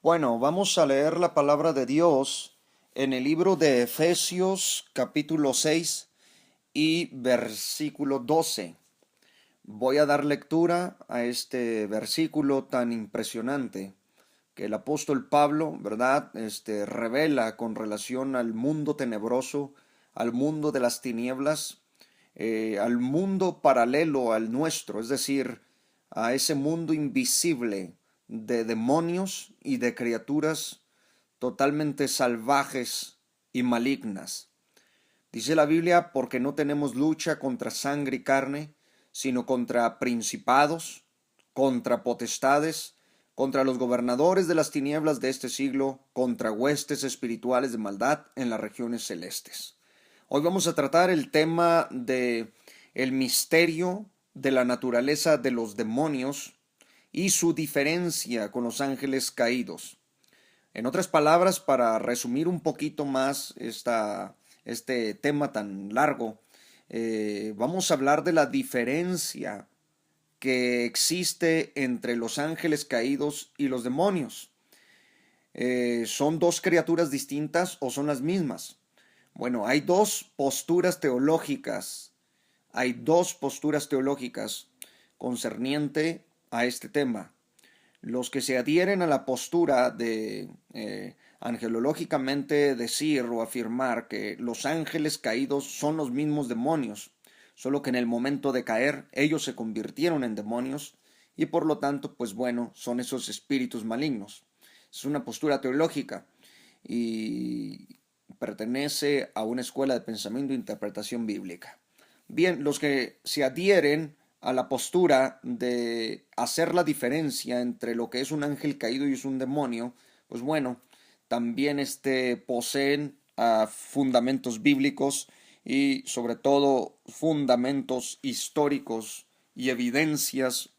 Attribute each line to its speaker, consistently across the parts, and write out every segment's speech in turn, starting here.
Speaker 1: Bueno, vamos a leer la palabra de Dios en el libro de Efesios capítulo 6 y versículo 12. Voy a dar lectura a este versículo tan impresionante que el apóstol Pablo, ¿verdad? Revela con relación al mundo tenebroso, al mundo de las tinieblas, al mundo paralelo al nuestro, es decir, a ese mundo invisible de demonios y de criaturas totalmente salvajes y malignas. Dice la Biblia, porque no tenemos lucha contra sangre y carne, sino contra principados, contra potestades, contra los gobernadores de las tinieblas de este siglo, contra huestes espirituales de maldad en las regiones celestes. Hoy vamos a tratar el tema de el misterio de la naturaleza de los demonios y su diferencia con los ángeles caídos. En otras palabras, para resumir un poquito más este tema tan largo, vamos a hablar de la diferencia que existe entre los ángeles caídos y los demonios. ¿Son dos criaturas distintas o son las mismas? Bueno, hay dos posturas teológicas. Hay dos posturas teológicas concerniente a este tema. Los que se adhieren a la postura de angelológicamente decir o afirmar que los ángeles caídos son los mismos demonios, solo que en el momento de caer ellos se convirtieron en demonios y por lo tanto, pues bueno, son esos espíritus malignos. Es una postura teológica y pertenece a una escuela de pensamiento e interpretación bíblica. Bien, los que se adhieren a la postura de hacer la diferencia entre lo que es un ángel caído y es un demonio, pues bueno, también poseen fundamentos bíblicos y sobre todo fundamentos históricos y evidencias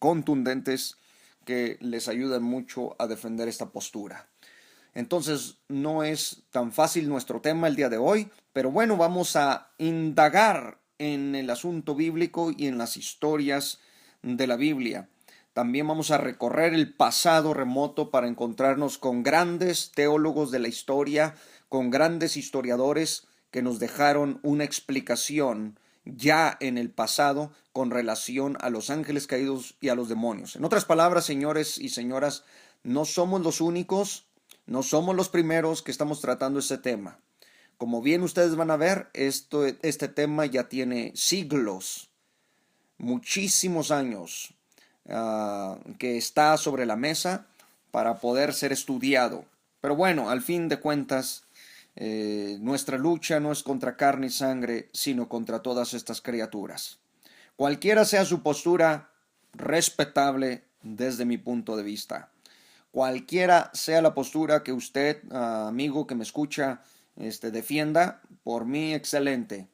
Speaker 1: contundentes que les ayudan mucho a defender esta postura. Entonces no es tan fácil nuestro tema el día de hoy, pero bueno, vamos a indagar en el asunto bíblico y en las historias de la Biblia. También vamos a recorrer el pasado remoto para encontrarnos con grandes teólogos de la historia, con grandes historiadores que nos dejaron una explicación ya en el pasado con relación a los ángeles caídos y a los demonios. En otras palabras, señores y señoras, no somos los únicos, no somos los primeros que estamos tratando este tema. Como bien ustedes van a ver, este tema ya tiene siglos, muchísimos años, que está sobre la mesa para poder ser estudiado. Pero bueno, al fin de cuentas, nuestra lucha no es contra carne y sangre, sino contra todas estas criaturas. Cualquiera sea su postura, respetable desde mi punto de vista. Cualquiera sea la postura que usted, amigo que me escucha, defienda, por mí excelente.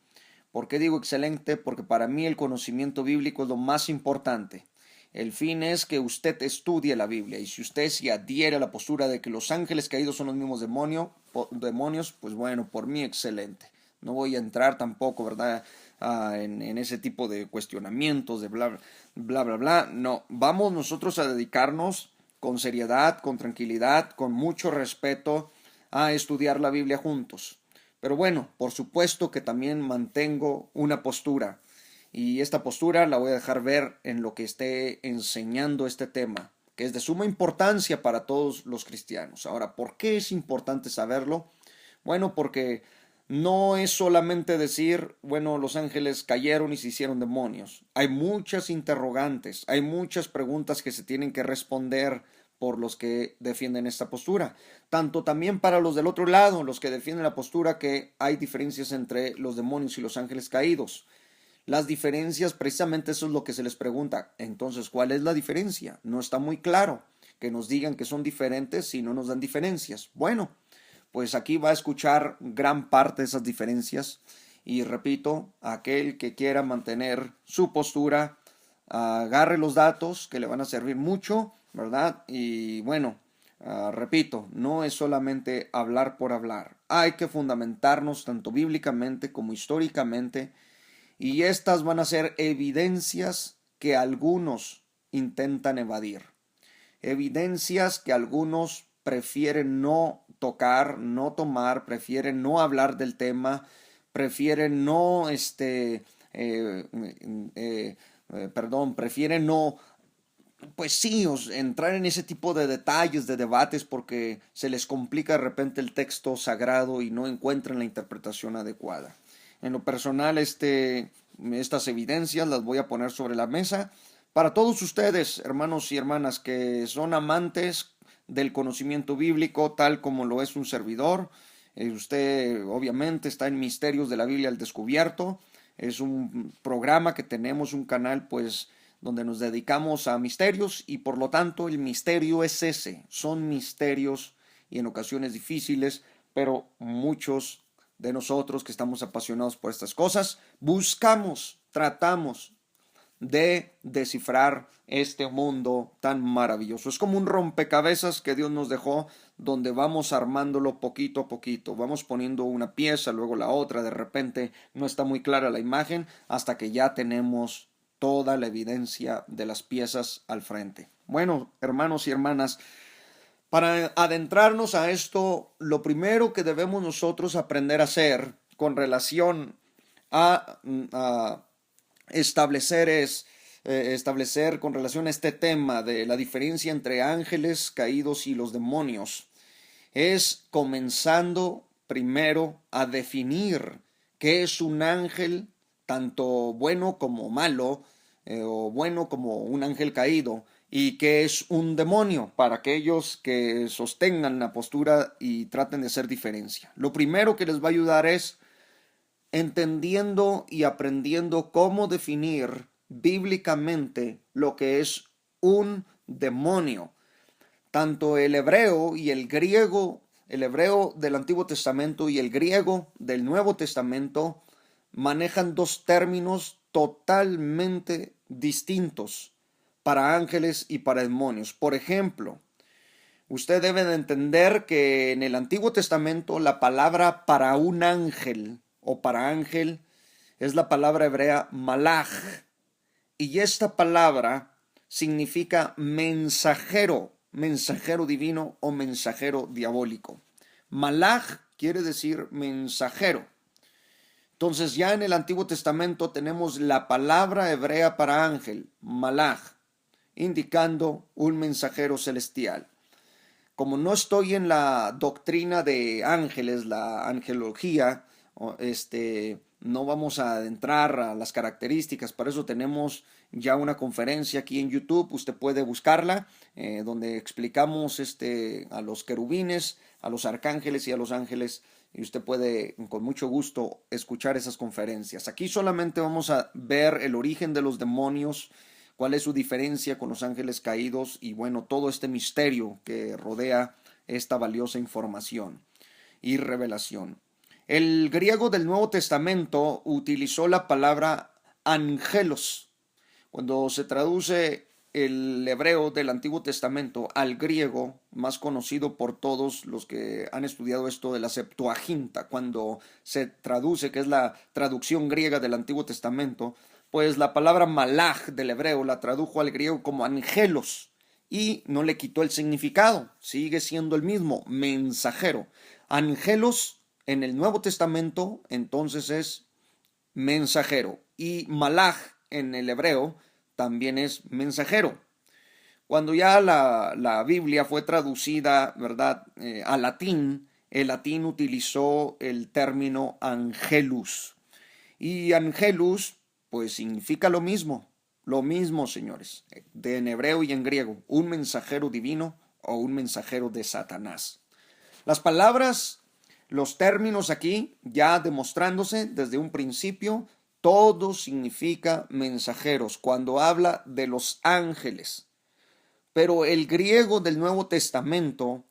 Speaker 1: ¿Por qué digo excelente? Porque para mí el conocimiento bíblico es lo más importante. El fin es que usted estudie la Biblia y si usted se adhiere a la postura de que los ángeles caídos son los mismos demonios, pues bueno, por mí excelente. No voy a entrar tampoco, ¿verdad?, en ese tipo de cuestionamientos, de bla, bla, bla, bla. No, vamos nosotros a dedicarnos con seriedad, con tranquilidad, con mucho respeto a estudiar la Biblia juntos. Pero bueno, por supuesto que también mantengo una postura. Y esta postura la voy a dejar ver en lo que esté enseñando este tema, que es de suma importancia para todos los cristianos. Ahora, ¿por qué es importante saberlo? Bueno, porque no es solamente decir, bueno, los ángeles cayeron y se hicieron demonios. Hay muchas interrogantes, hay muchas preguntas que se tienen que responder por los que defienden esta postura. Tanto también para los del otro lado, los que defienden la postura que hay diferencias entre los demonios y los ángeles caídos. Las diferencias, precisamente eso es lo que se les pregunta. Entonces, ¿cuál es la diferencia? No está muy claro que nos digan que son diferentes si no nos dan diferencias. Bueno, pues aquí va a escuchar gran parte de esas diferencias y repito, aquel que quiera mantener su postura, agarre los datos que le van a servir mucho, ¿verdad? Y bueno, repito, no es solamente hablar por hablar, hay que fundamentarnos tanto bíblicamente como históricamente y estas van a ser evidencias que algunos intentan evadir, evidencias que algunos prefieren no tocar, no tomar, prefieren no hablar del tema, prefieren no, prefieren no, pues sí, entrar en ese tipo de detalles, de debates, porque se les complica de repente el texto sagrado y no encuentran la interpretación adecuada. En lo personal, estas evidencias las voy a poner sobre la mesa para todos ustedes, hermanos y hermanas, que son amantes del conocimiento bíblico, tal como lo es un servidor. Usted obviamente está en Misterios de la Biblia al Descubierto. Es un programa que tenemos, un canal, pues, donde nos dedicamos a misterios y por lo tanto el misterio es ese. Son misterios y en ocasiones difíciles, pero muchos de nosotros que estamos apasionados por estas cosas, buscamos, tratamos de descifrar este mundo tan maravilloso. Es como un rompecabezas que Dios nos dejó, donde vamos armándolo poquito a poquito. Vamos poniendo una pieza, luego la otra, de repente no está muy clara la imagen, hasta que ya tenemos toda la evidencia de las piezas al frente. Bueno, hermanos y hermanas, para adentrarnos a esto, lo primero que debemos nosotros aprender a hacer con relación a establecer establecer con relación a este tema de la diferencia entre ángeles caídos y los demonios, es comenzando primero a definir qué es un ángel, tanto bueno como malo, o bueno como un ángel caído, y qué es un demonio, para aquellos que sostengan la postura y traten de hacer diferencia. Lo primero que les va a ayudar es entendiendo y aprendiendo cómo definir bíblicamente lo que es un demonio. Tanto el hebreo y el griego, el hebreo del Antiguo Testamento y el griego del Nuevo Testamento manejan dos términos totalmente distintos para ángeles y para demonios. Por ejemplo, usted debe de entender que en el Antiguo Testamento la palabra para un ángel o para ángel es la palabra hebrea malach. Y esta palabra significa mensajero, mensajero divino o mensajero diabólico. Malach quiere decir mensajero. Entonces ya en el Antiguo Testamento tenemos la palabra hebrea para ángel, malach, indicando un mensajero celestial. Como no estoy en la doctrina de ángeles, la angelología, no vamos a adentrar a las características. Para eso tenemos ya una conferencia aquí en YouTube. Usted puede buscarla, donde explicamos a los querubines, a los arcángeles y a los ángeles. Y usted puede con mucho gusto escuchar esas conferencias. Aquí solamente vamos a ver el origen de los demonios, cuál es su diferencia con los ángeles caídos y bueno, todo este misterio que rodea esta valiosa información y revelación. El griego del Nuevo Testamento utilizó la palabra angelos. Cuando se traduce el hebreo del Antiguo Testamento al griego, más conocido por todos los que han estudiado esto de la Septuaginta, cuando se traduce, que es la traducción griega del Antiguo Testamento, pues la palabra malach del hebreo la tradujo al griego como angelos y no le quitó el significado, sigue siendo el mismo, mensajero. Angelos en el Nuevo Testamento entonces es mensajero y malach en el hebreo también es mensajero. Cuando ya la Biblia fue traducida, ¿verdad?, al latín, el latín utilizó el término angelus. Y angelus, pues significa lo mismo, señores, en hebreo y en griego, un mensajero divino o un mensajero de Satanás. Las palabras, los términos aquí, ya demostrándose desde un principio, todo significa mensajeros cuando habla de los ángeles. Pero el griego del Nuevo Testamento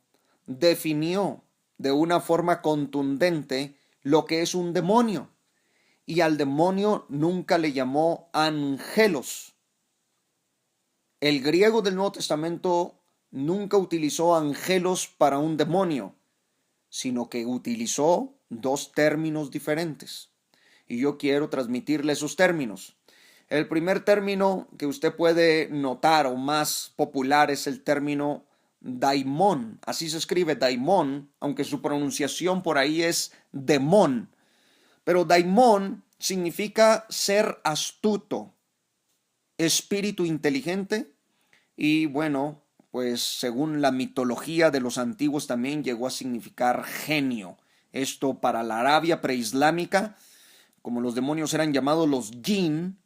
Speaker 1: definió de una forma contundente lo que es un demonio. Y al demonio nunca le llamó angelos. El griego del Nuevo Testamento nunca utilizó angelos para un demonio, sino que utilizó dos términos diferentes. Y yo quiero transmitirle esos términos. El primer término que usted puede notar o más popular es el término daimón. Así se escribe daimón, aunque su pronunciación por ahí es demón. Pero daimón significa ser astuto, espíritu inteligente y bueno, pues según la mitología de los antiguos también llegó a significar genio. Esto para la Arabia preislámica, como los demonios eran llamados los jin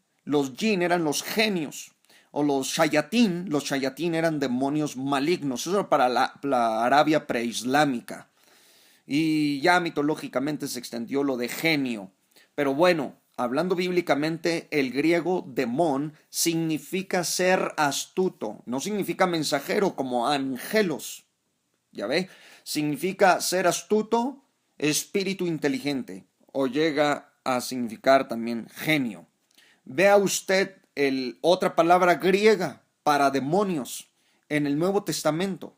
Speaker 1: eran los genios. O los shayatín eran demonios malignos. Eso era para la Arabia preislámica. Y ya mitológicamente se extendió lo de genio. Pero bueno, hablando bíblicamente, el griego demón significa ser astuto, no significa mensajero como angelos. ¿Ya ve? Significa ser astuto, espíritu inteligente, o llega a significar también genio. Vea usted otra palabra griega para demonios en el Nuevo Testamento.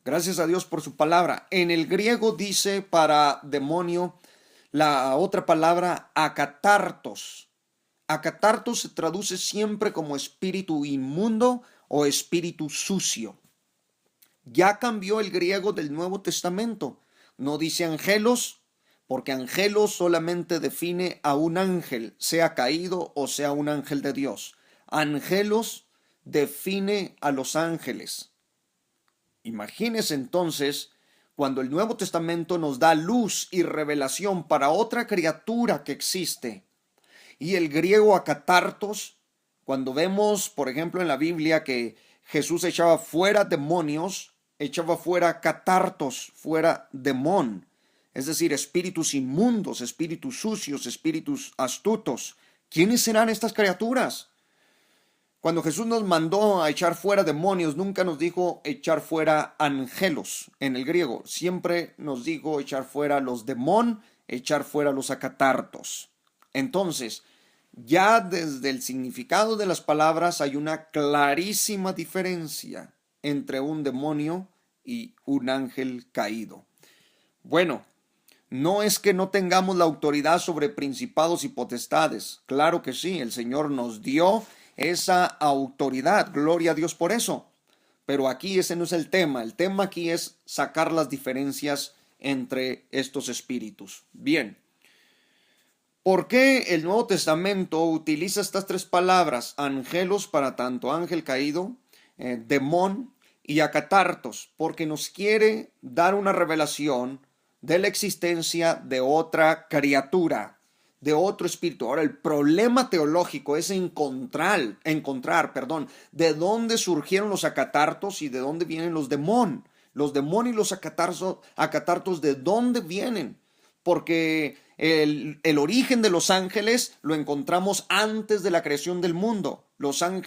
Speaker 1: Gracias a Dios por su palabra. En el griego dice para demonio la otra palabra akatartos. Akatartos se traduce siempre como espíritu inmundo o espíritu sucio. Ya cambió el griego del Nuevo Testamento. No dice angelos, porque angelos solamente define a un ángel, sea caído o sea un ángel de Dios. Angelos define a los ángeles. Imagínese entonces cuando el Nuevo Testamento nos da luz y revelación para otra criatura que existe. Y el griego akatartos, cuando vemos, por ejemplo, en la Biblia que Jesús echaba fuera demonios, echaba fuera catartos, fuera demón, es decir, espíritus inmundos, espíritus sucios, espíritus astutos. ¿Quiénes serán estas criaturas? Cuando Jesús nos mandó a echar fuera demonios, nunca nos dijo echar fuera angelos en el griego. Siempre nos dijo echar fuera los demón, echar fuera los acatartos. Entonces, ya desde el significado de las palabras hay una clarísima diferencia entre un demonio y un ángel caído. Bueno, no es que no tengamos la autoridad sobre principados y potestades. Claro que sí, el Señor nos dio esa autoridad, gloria a Dios por eso. Pero aquí ese no es el tema aquí es sacar las diferencias entre estos espíritus. Bien, ¿por qué el Nuevo Testamento utiliza estas tres palabras, angelos para tanto ángel caído, demón y acatartos? Porque nos quiere dar una revelación de la existencia de otra criatura, de otro espíritu. Ahora, el problema teológico es encontrar, de dónde surgieron los acatartos y de dónde vienen los demón. Los demón y los acatartos, ¿de dónde vienen? Porque el origen de los ángeles lo encontramos antes de la creación del mundo,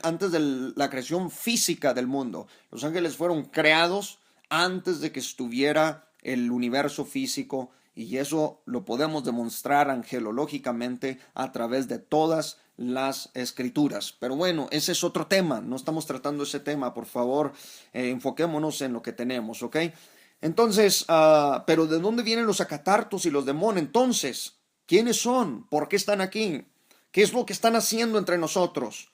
Speaker 1: antes de la creación física del mundo. Los ángeles fueron creados antes de que estuviera el universo físico y eso lo podemos demostrar angelológicamente a través de todas las escrituras. Pero bueno, ese es otro tema, no estamos tratando ese tema, por favor, enfoquémonos en lo que tenemos, ¿ok? Entonces, pero ¿de dónde vienen los acatartos y los demonios? Entonces, ¿quiénes son? ¿Por qué están aquí? ¿Qué es lo que están haciendo entre nosotros?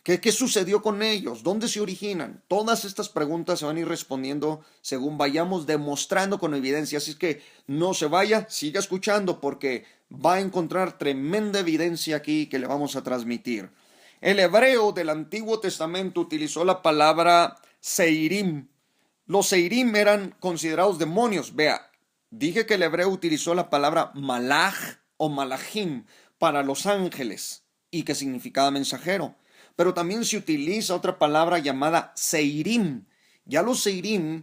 Speaker 1: ¿Qué sucedió con ellos? ¿Dónde se originan? Todas estas preguntas se van a ir respondiendo según vayamos demostrando con evidencia. Así es que no se vaya, siga escuchando porque va a encontrar tremenda evidencia aquí que le vamos a transmitir. El hebreo del Antiguo Testamento utilizó la palabra seirim. Los seirim eran considerados demonios. Vea, dije que el hebreo utilizó la palabra malach o malachim para los ángeles y que significaba mensajero. Pero también se utiliza otra palabra llamada seirim. Ya los seirim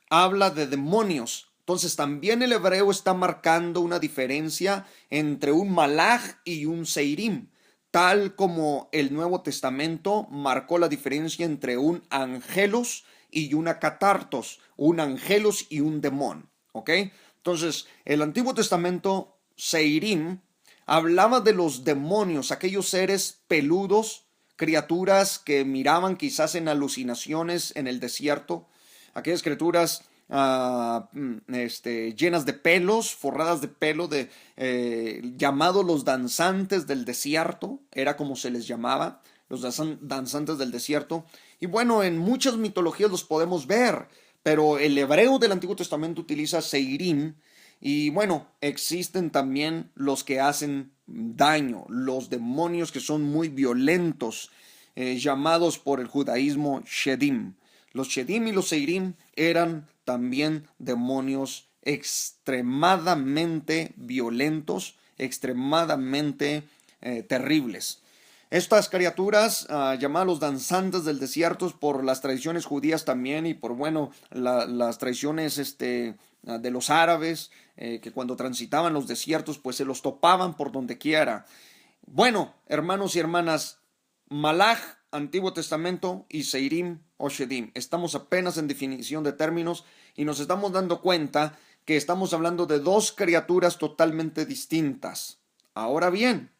Speaker 1: habla de demonios. Entonces también el hebreo está marcando una diferencia entre un malach y un seirim, tal como el Nuevo Testamento marcó la diferencia entre un angelos y un acatartos, un angelos y un demon, ¿ok? Entonces, el Antiguo Testamento, seirim, hablaba de los demonios, aquellos seres peludos, criaturas que miraban quizás en alucinaciones en el desierto, aquellas criaturas llenas de pelos, forradas de pelo, llamados los danzantes del desierto, era como se les llamaba, los danzantes del desierto. Y bueno, en muchas mitologías los podemos ver, pero el hebreo del Antiguo Testamento utiliza seirim. Y bueno, existen también los que hacen daño, los demonios que son muy violentos, llamados por el judaísmo shedim. Los shedim y los seirim eran también demonios extremadamente violentos, extremadamente terribles. Estas criaturas, llamadas los danzantes del desierto por las tradiciones judías también y por, bueno, las tradiciones de los árabes, que cuando transitaban los desiertos, pues se los topaban por donde quiera. Bueno, hermanos y hermanas, Malach, Antiguo Testamento, y Seirim o Shedim. Estamos apenas en definición de términos y nos estamos dando cuenta que estamos hablando de dos criaturas totalmente distintas. Ahora bien,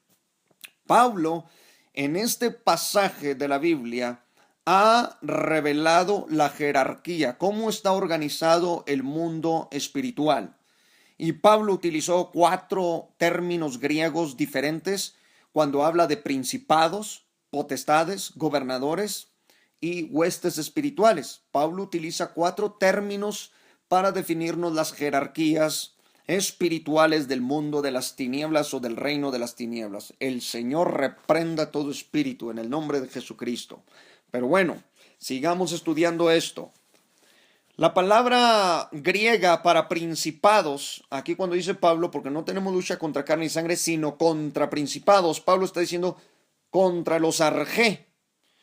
Speaker 1: Pablo, en este pasaje de la Biblia, ha revelado la jerarquía, cómo está organizado el mundo espiritual. Y Pablo utilizó 4 términos griegos diferentes cuando habla de principados, potestades, gobernadores y huestes espirituales. Pablo utiliza 4 términos para definirnos las jerarquías espirituales del mundo de las tinieblas o del reino de las tinieblas. El Señor reprenda todo espíritu en el nombre de Jesucristo. Pero bueno, sigamos estudiando esto. La palabra griega para principados, aquí cuando dice Pablo, porque no tenemos lucha contra carne y sangre, sino contra principados, Pablo está diciendo contra los arjé.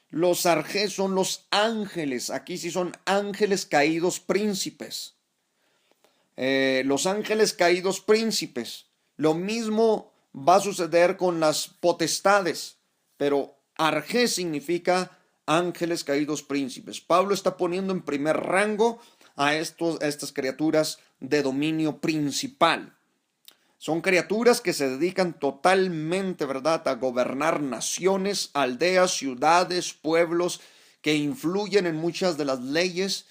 Speaker 1: Los arjé son los ángeles, aquí sí son ángeles caídos príncipes. Los ángeles caídos príncipes. Lo mismo va a suceder con las potestades, pero arjé significa ángeles caídos príncipes. Pablo está poniendo en primer rango a estas criaturas de dominio principal. Son criaturas que se dedican totalmente, ¿verdad?, a gobernar naciones, aldeas, ciudades, pueblos, que influyen en muchas de las leyes,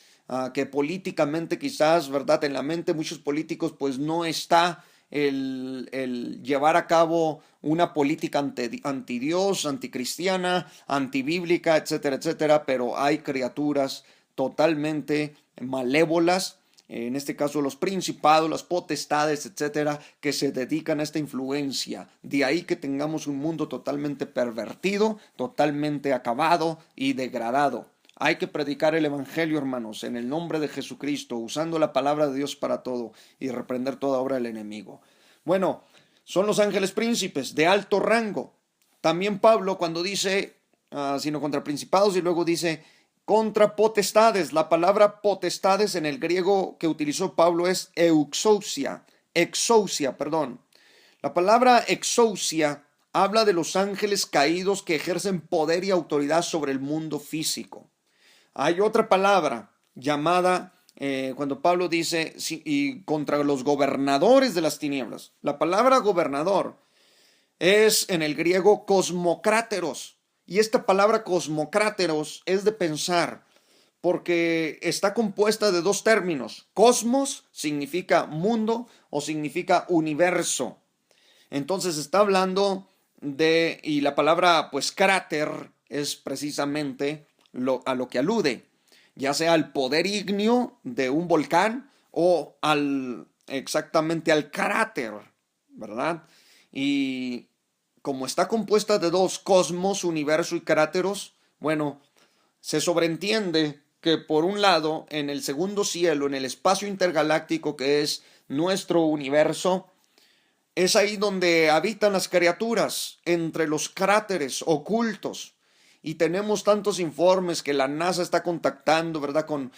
Speaker 1: que políticamente quizás, ¿verdad?, en la mente de muchos políticos pues no está el llevar a cabo una política anti Dios, anticristiana, antibíblica, etcétera, etcétera, pero hay criaturas totalmente malévolas, en este caso los principados, las potestades, etcétera, que se dedican a esta influencia. De ahí que tengamos un mundo totalmente pervertido, totalmente acabado y degradado. Hay que predicar el evangelio, hermanos, en el nombre de Jesucristo, usando la palabra de Dios para todo y reprender toda obra del enemigo. Bueno, son los ángeles príncipes de alto rango. También Pablo cuando dice, sino contra principados, y luego dice contra potestades. La palabra potestades en el griego que utilizó Pablo es exousia, perdón. La palabra exousia habla de los ángeles caídos que ejercen poder y autoridad sobre el mundo físico. Hay otra palabra llamada, cuando Pablo dice, y contra los gobernadores de las tinieblas. La palabra gobernador es en el griego cosmocráteros. Y esta palabra cosmocráteros es de pensar, porque está compuesta de dos términos. Cosmos significa mundo o significa universo. Entonces está hablando de, y la palabra pues cráter es precisamente a lo que alude, ya sea al poder ígneo de un volcán o exactamente al cráter, ¿verdad? Y como está compuesta de dos, cosmos, universo y cráteros, bueno, se sobreentiende que por un lado, en el segundo cielo, en el espacio intergaláctico que es nuestro universo, es ahí donde habitan las criaturas, entre los cráteres ocultos. Y tenemos tantos informes que la NASA está contactando, ¿verdad? Con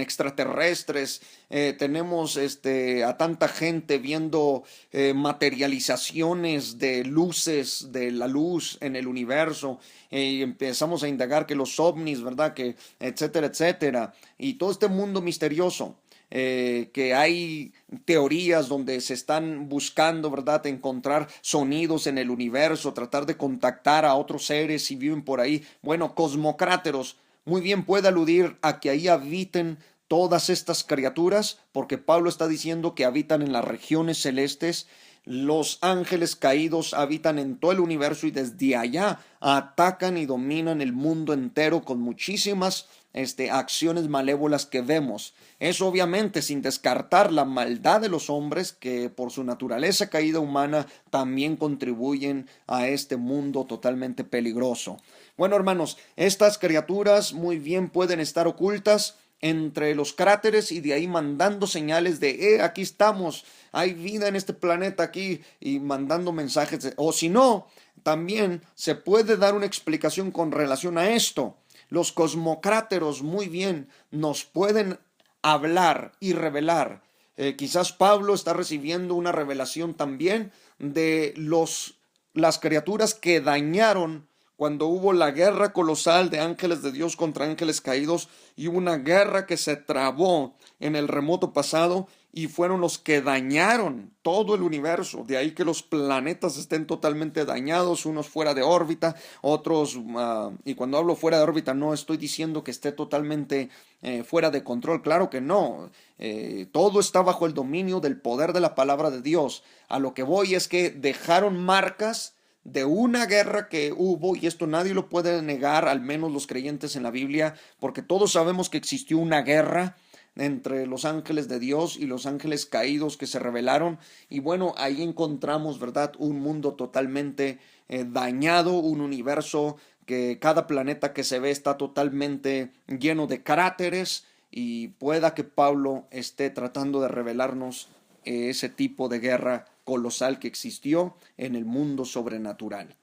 Speaker 1: extraterrestres. Tenemos a tanta gente viendo materializaciones de luces, de la luz en el universo. Y empezamos a indagar que los ovnis, ¿verdad? Que etcétera, etcétera. Y todo este mundo misterioso. Que hay teorías donde se están buscando, ¿verdad?, encontrar sonidos en el universo, tratar de contactar a otros seres si viven por ahí. Bueno, cosmocráteros muy bien puede aludir a que ahí habiten todas estas criaturas, porque Pablo está diciendo que habitan en las regiones celestes. Los ángeles caídos habitan en todo el universo y desde allá atacan y dominan el mundo entero con muchísimas acciones malévolas que vemos. Eso obviamente sin descartar la maldad de los hombres que por su naturaleza caída humana también contribuyen a este mundo totalmente peligroso. Bueno, hermanos, estas criaturas muy bien pueden estar ocultas entre los cráteres y de ahí mandando señales de, aquí estamos, hay vida en este planeta aquí y mandando mensajes. O si no, también se puede dar una explicación con relación a esto. Los cosmocráteros muy bien nos pueden hablar y revelar. Quizás Pablo está recibiendo una revelación también de las criaturas que dañaron cuando hubo la guerra colosal de ángeles de Dios contra ángeles caídos y hubo una guerra que se trabó en el remoto pasado y fueron los que dañaron todo el universo. De ahí que los planetas estén totalmente dañados, unos fuera de órbita, otros, y cuando hablo fuera de órbita no estoy diciendo que esté totalmente fuera de control, claro que no. Todo está bajo el dominio del poder de la palabra de Dios. A lo que voy es que dejaron marcas de una guerra que hubo, y esto nadie lo puede negar, al menos los creyentes en la Biblia, porque todos sabemos que existió una guerra entre los ángeles de Dios y los ángeles caídos que se rebelaron, y bueno, ahí encontramos, ¿verdad?, un mundo totalmente dañado, un universo que cada planeta que se ve está totalmente lleno de cráteres, y pueda que Pablo esté tratando de revelarnos ese tipo de guerra colosal que existió en el mundo sobrenatural.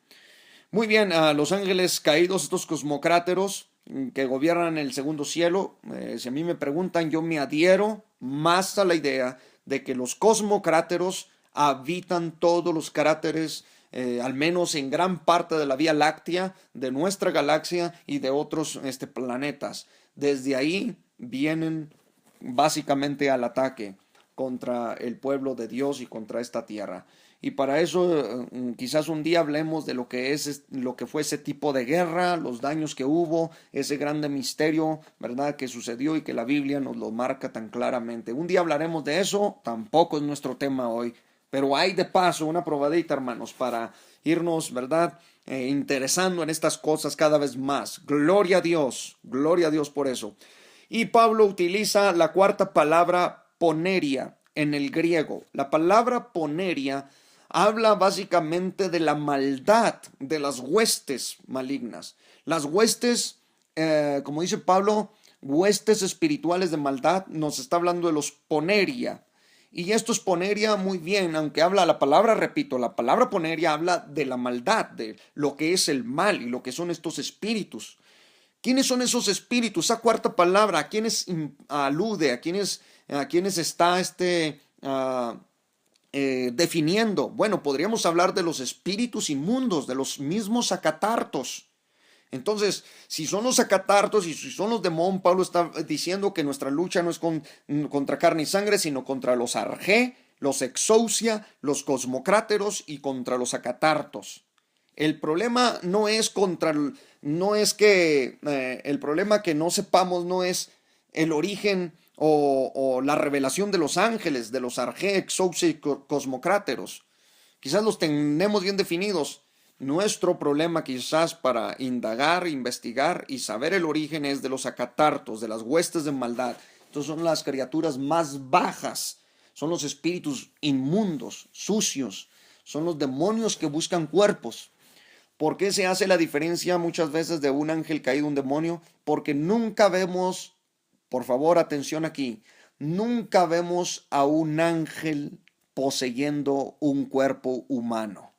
Speaker 1: Muy bien, a los ángeles caídos, estos cosmocráteros que gobiernan el segundo cielo, si a mí me preguntan, yo me adhiero más a la idea de que los cosmocráteros habitan todos los cráteres, al menos en gran parte de la Vía Láctea, de nuestra galaxia y de otros planetas. Desde ahí vienen básicamente al ataque contra el pueblo de Dios y contra esta tierra. Y para eso quizás un día hablemos de lo que fue ese tipo de guerra, los daños que hubo, ese grande misterio, ¿verdad?, que sucedió y que la Biblia nos lo marca tan claramente. Un día hablaremos de eso, tampoco es nuestro tema hoy, pero hay de paso una probadita, hermanos, para irnos, ¿verdad?, interesando en estas cosas cada vez más. Gloria a Dios por eso. Y Pablo utiliza la cuarta palabra, poneria, en el griego. La palabra poneria habla básicamente de la maldad, de las huestes malignas. Las huestes, como dice Pablo, huestes espirituales de maldad, nos está hablando de los poneria. Y esto es poneria muy bien, aunque habla la palabra, repito, la palabra poneria habla de la maldad, de lo que es el mal y lo que son estos espíritus. ¿Quiénes son esos espíritus? Esa cuarta palabra, ¿a quiénes alude? ¿A quiénes está definiendo? Bueno, podríamos hablar de los espíritus inmundos, de los mismos acatartos. Entonces, si son los acatartos y si son los demonios, Pablo está diciendo que nuestra lucha no es contra carne y sangre, sino contra los argé, los exousia, los cosmocráteros y contra los acatartos. El problema no es el problema que no sepamos no es el origen o la revelación de los ángeles, de los arjé, exousia y cosmocráteros. Quizás los tenemos bien definidos. Nuestro problema quizás para indagar, investigar y saber el origen es de los acatartos, de las huestes de maldad. Estos son las criaturas más bajas, son los espíritus inmundos, sucios, son los demonios que buscan cuerpos. ¿Por qué se hace la diferencia muchas veces de un ángel caído, un demonio? Porque nunca vemos, por favor, atención aquí, nunca vemos a un ángel poseyendo un cuerpo humano.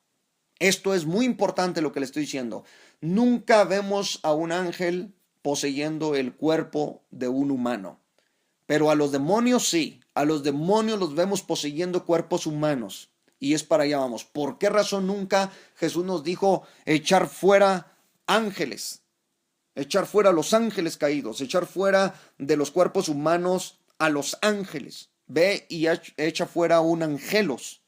Speaker 1: Esto es muy importante lo que le estoy diciendo. Nunca vemos a un ángel poseyendo el cuerpo de un humano. Pero a los demonios sí, a los demonios los vemos poseyendo cuerpos humanos. Y es para allá vamos. ¿Por qué razón nunca Jesús nos dijo echar fuera ángeles? Echar fuera a los ángeles caídos, echar fuera de los cuerpos humanos a los ángeles. Ve y echa fuera un angelos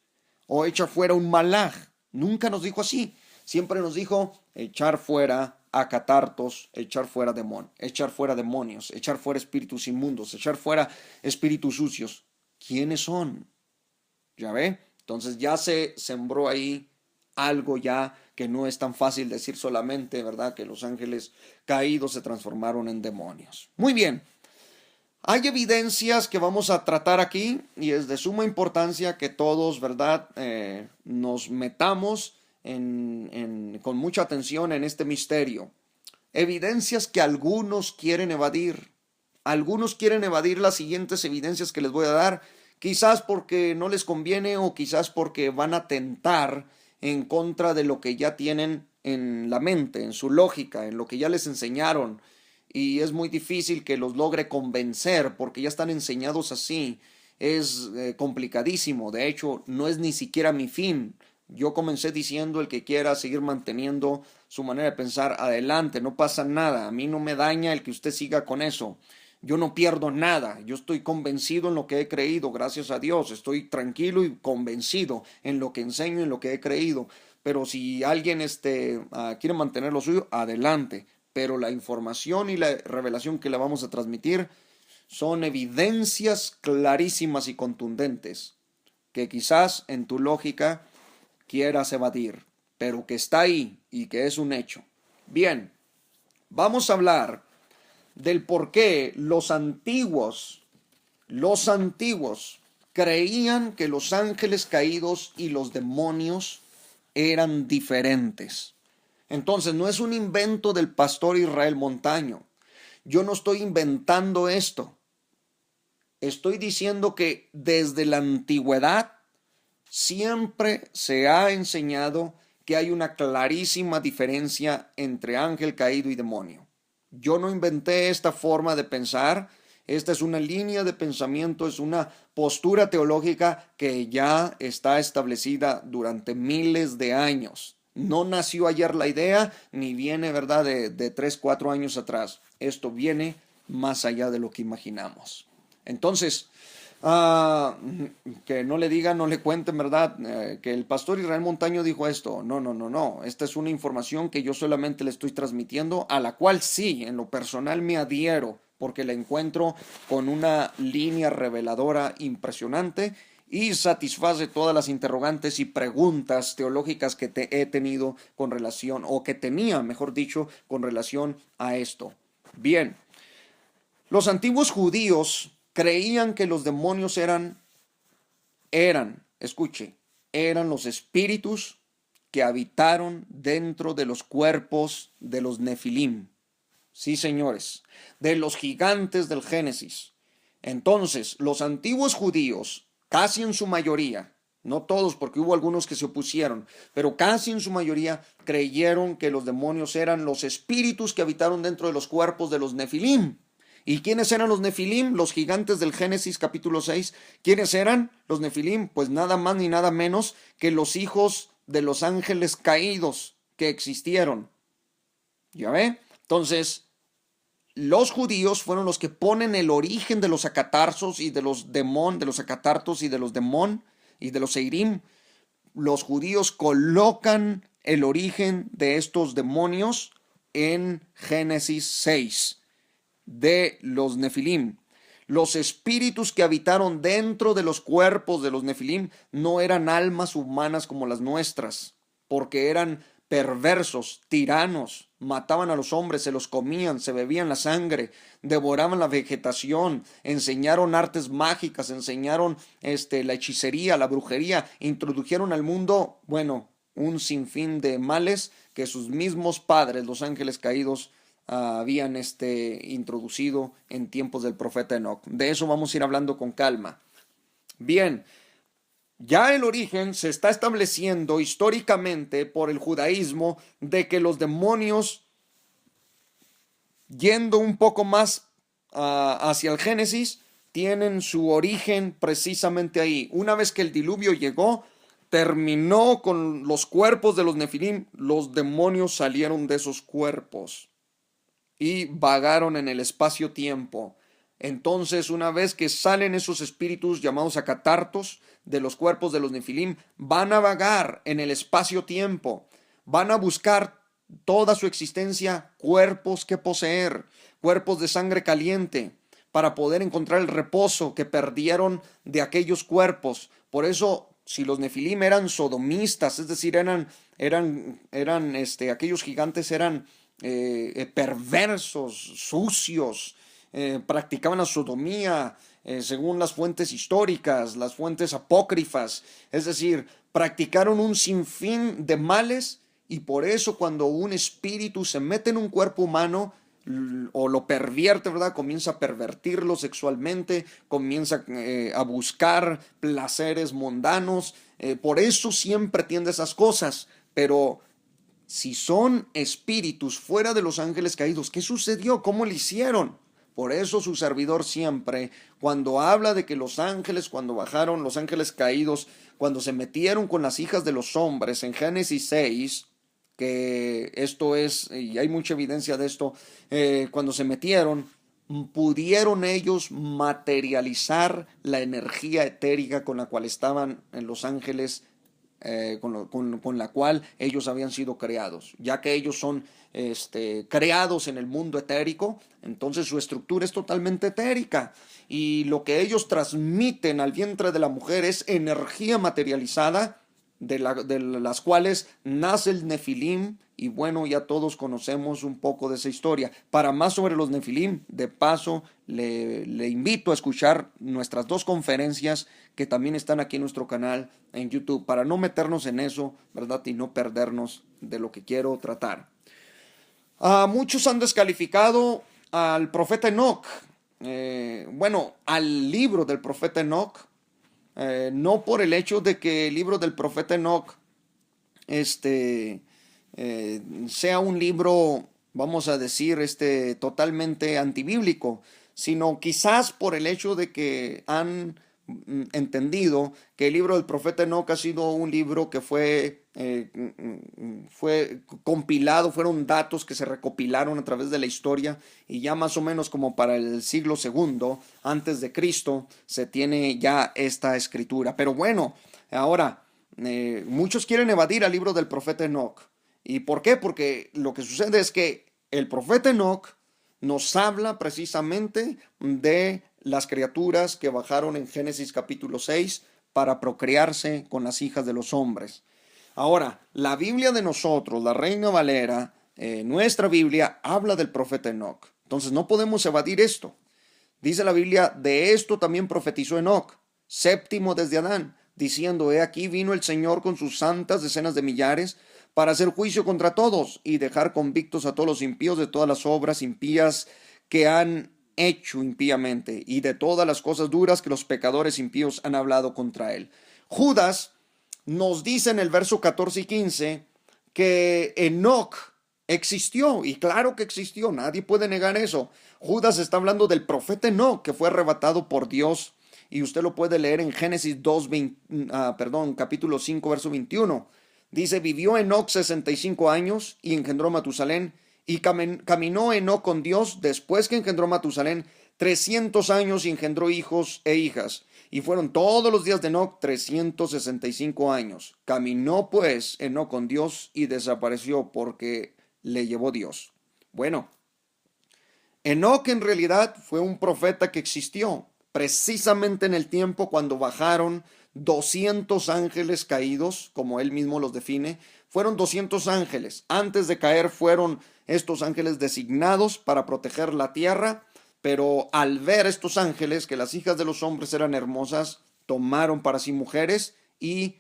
Speaker 1: o echa fuera un malaj. Nunca nos dijo así. Siempre nos dijo echar fuera a catartos, echar fuera demonios, echar fuera espíritus inmundos, echar fuera espíritus sucios. ¿Quiénes son? ¿Ya ve? Entonces ya se sembró ahí algo ya que no es tan fácil decir solamente, ¿verdad? Que los ángeles caídos se transformaron en demonios. Muy bien. Hay evidencias que vamos a tratar aquí y es de suma importancia que todos, ¿verdad? Nos metamos con mucha atención en este misterio. Evidencias que algunos quieren evadir. Algunos quieren evadir las siguientes evidencias que les voy a dar, quizás porque no les conviene o quizás porque van a tentar en contra de lo que ya tienen en la mente, en su lógica, en lo que ya les enseñaron. Y es muy difícil que los logre convencer porque ya están enseñados así. Es complicadísimo. De hecho, no es ni siquiera mi fin. Yo comencé diciendo el que quiera seguir manteniendo su manera de pensar, adelante, no pasa nada. A mí no me daña el que usted siga con eso. Yo no pierdo nada. Yo estoy convencido en lo que he creído, gracias a Dios. Estoy tranquilo y convencido en lo que enseño, en lo que he creído. Pero si alguien quiere mantener lo suyo, adelante. Pero la información y la revelación que le vamos a transmitir son evidencias clarísimas y contundentes que quizás en tu lógica quieras evadir, pero que está ahí y que es un hecho. Bien, vamos a hablar del por qué los antiguos creían que los ángeles caídos y los demonios eran diferentes. Entonces, no es un invento del pastor Israel Montaño. Yo no estoy inventando esto. Estoy diciendo que desde la antigüedad siempre se ha enseñado que hay una clarísima diferencia entre ángel caído y demonio. Yo no inventé esta forma de pensar. Esta es una línea de pensamiento, es una postura teológica que ya está establecida durante miles de años. No nació ayer la idea, ni viene, ¿verdad?, de 3, 4 años atrás. Esto viene más allá de lo que imaginamos. Entonces, que no le digan, no le cuenten, ¿verdad?, que el pastor Israel Montaño dijo esto. No. Esta es una información que yo solamente le estoy transmitiendo, a la cual sí, en lo personal me adhiero, porque la encuentro con una línea reveladora impresionante y satisface todas las interrogantes y preguntas teológicas que he tenido con relación, o que tenía, mejor dicho, con relación a esto. Bien, los antiguos judíos creían que los demonios eran los espíritus que habitaron dentro de los cuerpos de los nefilim. Sí, señores, de los gigantes del Génesis. Entonces, los antiguos judíos, casi en su mayoría, no todos porque hubo algunos que se opusieron, pero casi en su mayoría creyeron que los demonios eran los espíritus que habitaron dentro de los cuerpos de los nefilim. ¿Y quiénes eran los nefilim? Los gigantes del Génesis capítulo 6. ¿Quiénes eran los nefilim? Pues nada más ni nada menos que los hijos de los ángeles caídos que existieron. ¿Ya ve? Entonces, los judíos fueron los que ponen el origen de los acatarsos y de los demón, de los acatartos y de los demón, y de los Seirim, los judíos colocan el origen de estos demonios en Génesis 6, de los Nefilim. Los espíritus que habitaron dentro de los cuerpos de los Nefilim no eran almas humanas como las nuestras, porque eran perversos, tiranos, mataban a los hombres, se los comían, se bebían la sangre, devoraban la vegetación, enseñaron artes mágicas, enseñaron la hechicería, la brujería, introdujeron al mundo, bueno, un sinfín de males que sus mismos padres, los ángeles caídos, habían introducido en tiempos del profeta Enoc. De eso vamos a ir hablando con calma. Bien, ya el origen se está estableciendo históricamente por el judaísmo de que los demonios, yendo un poco más hacia el Génesis, tienen su origen precisamente ahí. Una vez que el diluvio llegó, terminó con los cuerpos de los Nefilim, los demonios salieron de esos cuerpos y vagaron en el espacio-tiempo. Entonces, una vez que salen esos espíritus llamados acatartos de los cuerpos de los Nefilim, van a vagar en el espacio-tiempo, van a buscar toda su existencia cuerpos que poseer, cuerpos de sangre caliente, para poder encontrar el reposo que perdieron de aquellos cuerpos. Por eso, si los Nefilim eran sodomistas, es decir, aquellos gigantes eran perversos, sucios, practicaban la sodomía, según las fuentes históricas, las fuentes apócrifas, es decir, practicaron un sinfín de males, y por eso cuando un espíritu se mete en un cuerpo humano o lo pervierte, ¿verdad? Comienza a pervertirlo sexualmente, comienza a buscar placeres mundanos, por eso siempre tiende a esas cosas. Pero si son espíritus fuera de los ángeles caídos, ¿qué sucedió? ¿Cómo lo hicieron? Por eso su servidor siempre, cuando habla de que los ángeles, cuando bajaron los ángeles caídos, cuando se metieron con las hijas de los hombres en Génesis 6, que esto es, y hay mucha evidencia de esto, cuando se metieron, pudieron ellos materializar la energía etérica con la cual estaban en los ángeles, con la cual ellos habían sido creados, ya que ellos son creados en el mundo etérico. Entonces su estructura es totalmente etérica, y lo que ellos transmiten al vientre de la mujer es energía materializada, de las cuales nace el Nefilim. Y bueno, ya todos conocemos un poco de esa historia. Para más sobre los Nefilim, de paso, le invito a escuchar nuestras dos conferencias que también están aquí en nuestro canal en YouTube, para no meternos en eso, ¿verdad? Y no perdernos de lo que quiero tratar. Muchos han descalificado al profeta Enoc, al libro del profeta Enoc, no por el hecho de que el libro del profeta Enoc sea un libro, vamos a decir, totalmente antibíblico, sino quizás por el hecho de que han entendido que el libro del profeta Enoc ha sido un libro que fue compilado, fueron datos que se recopilaron a través de la historia, y ya más o menos como para el siglo II antes de Cristo se tiene ya esta escritura. Pero bueno, ahora muchos quieren evadir al libro del profeta Enoc. ¿Y por qué? Porque lo que sucede es que el profeta Enoc nos habla precisamente de las criaturas que bajaron en Génesis capítulo 6 para procrearse con las hijas de los hombres. Ahora, la Biblia de nosotros, la Reina Valera, nuestra Biblia, habla del profeta Enoc. Entonces no podemos evadir esto. Dice la Biblia: de esto también profetizó Enoc, séptimo desde Adán, diciendo: he aquí vino el Señor con sus santas decenas de millares, para hacer juicio contra todos y dejar convictos a todos los impíos de todas las obras impías que han hecho impíamente, y de todas las cosas duras que los pecadores impíos han hablado contra él. Judas nos dice en el verso 14 y 15 que Enoc existió, y claro que existió, nadie puede negar eso. Judas está hablando del profeta Enoc, que fue arrebatado por Dios, y usted lo puede leer en Génesis capítulo 5, verso 21. Dice: vivió Enoc 65 años y engendró Matusalén, y caminó Enoc con Dios después que engendró Matusalén 300 años y engendró hijos e hijas. Y fueron todos los días de Enoc 365 años. Caminó pues Enoc con Dios y desapareció porque le llevó Dios. Bueno, Enoc en realidad fue un profeta que existió precisamente en el tiempo cuando bajaron 200 ángeles caídos, como él mismo los define. Fueron 200 ángeles. Antes de caer fueron estos ángeles designados para proteger la tierra, pero al ver estos ángeles que las hijas de los hombres eran hermosas, tomaron para sí mujeres y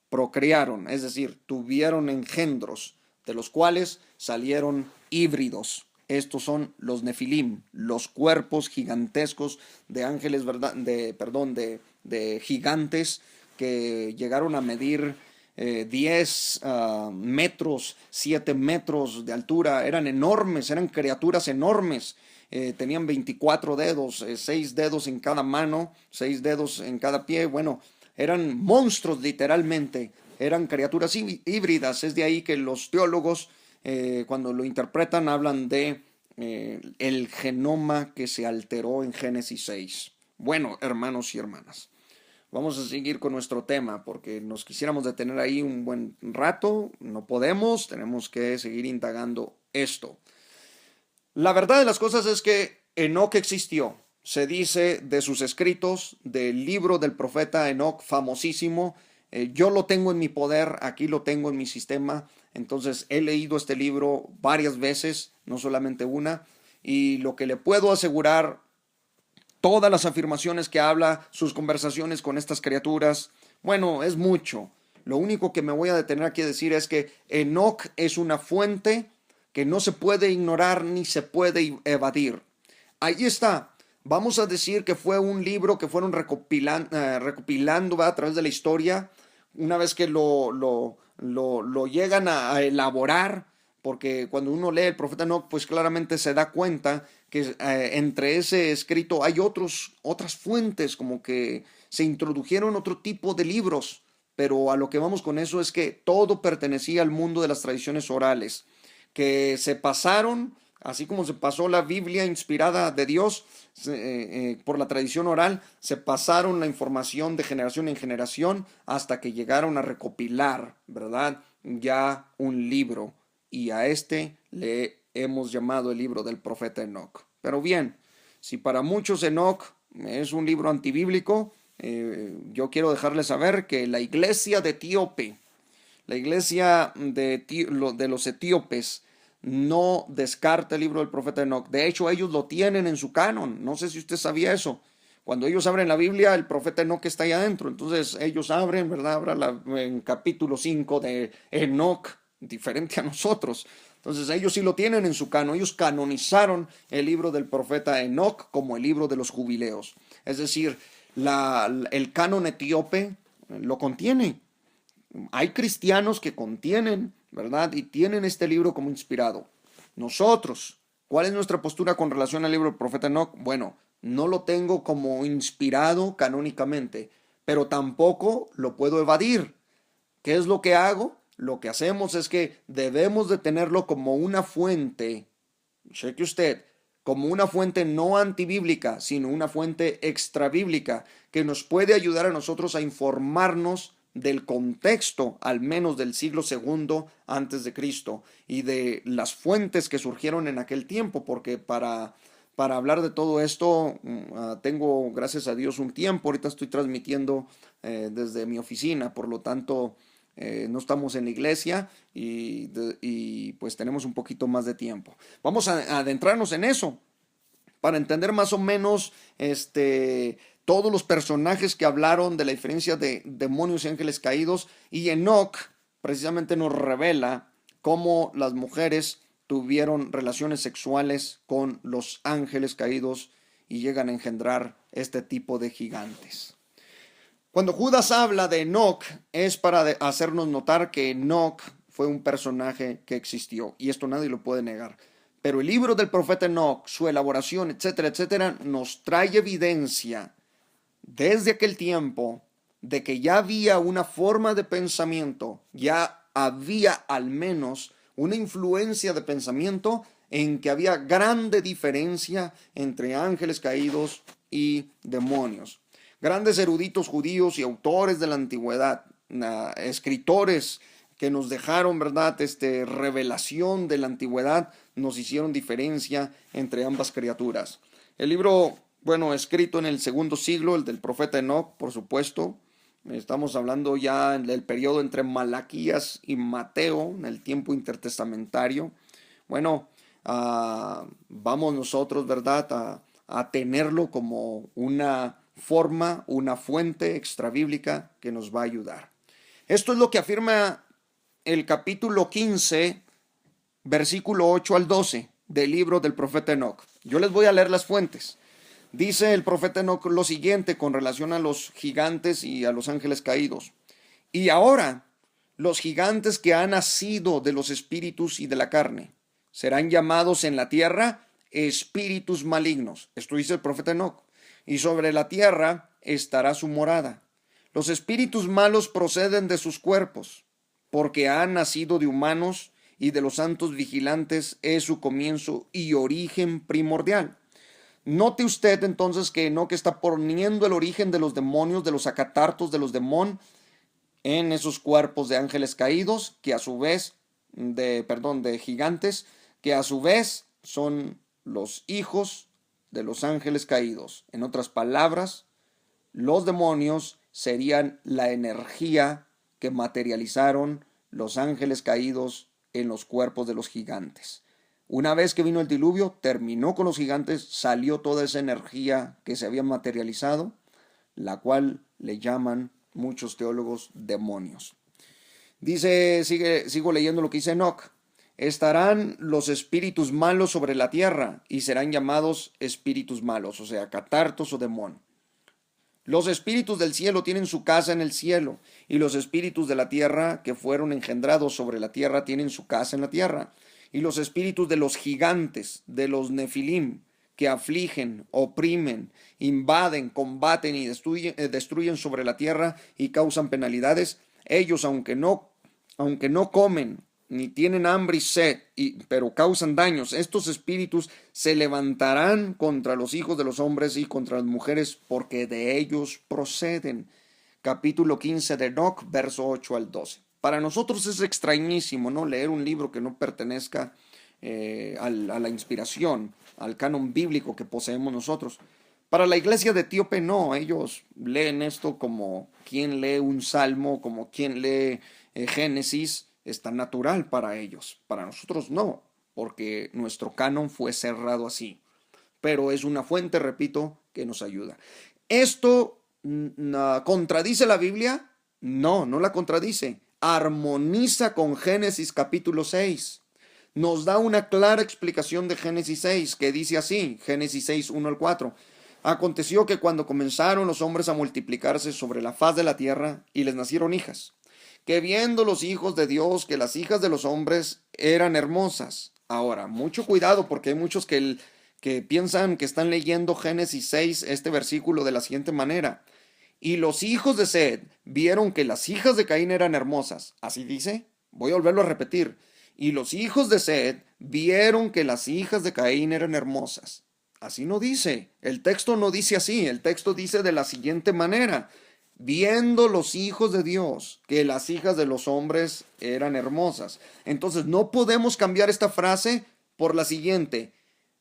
Speaker 1: procrearon, es decir, tuvieron engendros, de los cuales salieron híbridos. Estos son los nefilim, los cuerpos gigantescos de ángeles, ¿verdad? De gigantes que llegaron a medir 10 metros, 7 metros de altura. Eran enormes, eran criaturas enormes. Tenían 24 dedos, 6 dedos en cada mano, 6 dedos en cada pie. Bueno, eran monstruos literalmente, eran criaturas híbridas. Es de ahí que los teólogos, cuando lo interpretan, hablan de el genoma que se alteró en Génesis 6. Bueno, hermanos y hermanas, vamos a seguir con nuestro tema porque nos quisiéramos detener ahí un buen rato. No podemos, tenemos que seguir indagando esto. La verdad de las cosas es que Enoc existió. Se dice de sus escritos, del libro del profeta Enoc, famosísimo. Yo lo tengo en mi poder, aquí lo tengo en mi sistema. Entonces he leído este libro varias veces, no solamente una. Y lo que le puedo asegurar, todas las afirmaciones que habla, sus conversaciones con estas criaturas, bueno, es mucho. Lo único que me voy a detener aquí a decir es que Enoc es una fuente que no se puede ignorar ni se puede evadir. Ahí está. Vamos a decir que fue un libro que fueron recopilando a través de la historia, una vez que lo llegan a elaborar, porque cuando uno lee el profeta Enoc, pues claramente se da cuenta que entre ese escrito hay otras fuentes, como que se introdujeron otro tipo de libros, pero a lo que vamos con eso es que todo pertenecía al mundo de las tradiciones orales, que se pasaron, así como se pasó la Biblia inspirada de Dios por la tradición oral, se pasaron la información de generación en generación hasta que llegaron a recopilar, ¿verdad? Ya un libro, y a este le hemos llamado el libro del profeta Enoc. Pero bien, si para muchos Enoc es un libro antibíblico, yo quiero dejarles saber que la iglesia de Etíope, la iglesia de los etíopes, no descarta el libro del profeta Enoc. De hecho, ellos lo tienen en su canon. No sé si usted sabía eso. Cuando ellos abren la Biblia, el profeta Enoc está ahí adentro. Entonces ellos abren, ¿verdad? Abran en capítulo 5 de Enoc, diferente a nosotros. Entonces ellos sí lo tienen en su canon. Ellos canonizaron el libro del profeta Enoc como el libro de los jubileos. Es decir, el canon etíope lo contiene. Hay cristianos que contienen, ¿verdad? Y tienen este libro como inspirado. Nosotros, ¿cuál es nuestra postura con relación al libro del profeta Enoc? Bueno, no lo tengo como inspirado canónicamente, pero tampoco lo puedo evadir. ¿Qué es lo que hago? Lo que hacemos es que debemos de tenerlo como una fuente, cheque usted, como una fuente no antibíblica, sino una fuente extrabíblica, que nos puede ayudar a nosotros a informarnos del contexto, al menos del siglo segundo antes de Cristo, y de las fuentes que surgieron en aquel tiempo, porque para hablar de todo esto tengo, gracias a Dios, un tiempo. Ahorita estoy transmitiendo desde mi oficina, por lo tanto no estamos en la iglesia y pues tenemos un poquito más de tiempo. Vamos a adentrarnos en eso para entender más o menos todos los personajes que hablaron de la diferencia de demonios y ángeles caídos. Y Enoc precisamente nos revela cómo las mujeres tuvieron relaciones sexuales con los ángeles caídos y llegan a engendrar este tipo de gigantes. Cuando Judas habla de Enoc es para hacernos notar que Enoc fue un personaje que existió, y esto nadie lo puede negar. Pero el libro del profeta Enoc, su elaboración, etcétera, etcétera, nos trae evidencia desde aquel tiempo de que ya había una forma de pensamiento, ya había al menos una influencia de pensamiento en que había grande diferencia entre ángeles caídos y demonios. Grandes eruditos judíos y autores de la antigüedad, escritores que nos dejaron, ¿verdad?, revelación de la antigüedad, nos hicieron diferencia entre ambas criaturas. El libro, bueno, escrito en el segundo siglo, el del profeta Enoc, por supuesto. Estamos hablando ya del periodo entre Malaquías y Mateo, en el tiempo intertestamentario. Bueno, vamos nosotros, ¿verdad?, a tenerlo como una forma, una fuente extrabíblica que nos va a ayudar. Esto es lo que afirma el capítulo 15, versículo 8 al 12 del libro del profeta Enoc. Yo les voy a leer las fuentes. Dice el profeta Enoc lo siguiente con relación a los gigantes y a los ángeles caídos. Y ahora, los gigantes que han nacido de los espíritus y de la carne serán llamados en la tierra espíritus malignos. Esto dice el profeta Enoc. Y sobre la tierra estará su morada. Los espíritus malos proceden de sus cuerpos, porque han nacido de humanos, y de los santos vigilantes es su comienzo y origen primordial. Note usted entonces que Enoc está poniendo el origen de los demonios, de los acatartos, de los demonios, en esos cuerpos de ángeles caídos, que a su vez, de gigantes, que a su vez son los hijos de los ángeles caídos. En otras palabras, los demonios serían la energía que materializaron los ángeles caídos en los cuerpos de los gigantes. Una vez que vino el diluvio, terminó con los gigantes, salió toda esa energía que se había materializado, la cual le llaman muchos teólogos demonios. Dice, sigo leyendo lo que dice Enoc. Estarán los espíritus malos sobre la tierra y serán llamados espíritus malos, o sea, catartos o demón. Los espíritus del cielo tienen su casa en el cielo, y los espíritus de la tierra que fueron engendrados sobre la tierra tienen su casa en la tierra. Y los espíritus de los gigantes, de los nefilim, que afligen, oprimen, invaden, combaten y destruyen sobre la tierra y causan penalidades, ellos, aunque no comen, ni tienen hambre y sed, pero causan daños, estos espíritus se levantarán contra los hijos de los hombres y contra las mujeres, porque de ellos proceden. Capítulo 15 de Enoc, verso 8 al 12. Para nosotros es extrañísimo, ¿no?, leer un libro que no pertenezca a la inspiración, al canon bíblico que poseemos nosotros. Para la iglesia de Etíope no, ellos leen esto como quien lee un salmo, como quien lee Génesis. Es tan natural para ellos. Para nosotros no, porque nuestro canon fue cerrado así. Pero es una fuente, repito, que nos ayuda. ¿Esto contradice la Biblia? No, no la contradice. Armoniza con Génesis capítulo 6. Nos da una clara explicación de Génesis 6, que dice así, Génesis 6, 1 al 4. Aconteció que cuando comenzaron los hombres a multiplicarse sobre la faz de la tierra, y les nacieron hijas, que viendo los hijos de Dios que las hijas de los hombres eran hermosas. Ahora, mucho cuidado, porque hay muchos que piensan que están leyendo Génesis 6, este versículo, de la siguiente manera. Y los hijos de Sed vieron que las hijas de Caín eran hermosas. ¿Así dice? Voy a volverlo a repetir. Y los hijos de Sed vieron que las hijas de Caín eran hermosas. Así no dice. El texto no dice así. El texto dice de la siguiente manera. Viendo los hijos de Dios que las hijas de los hombres eran hermosas. Entonces no podemos cambiar esta frase por la siguiente.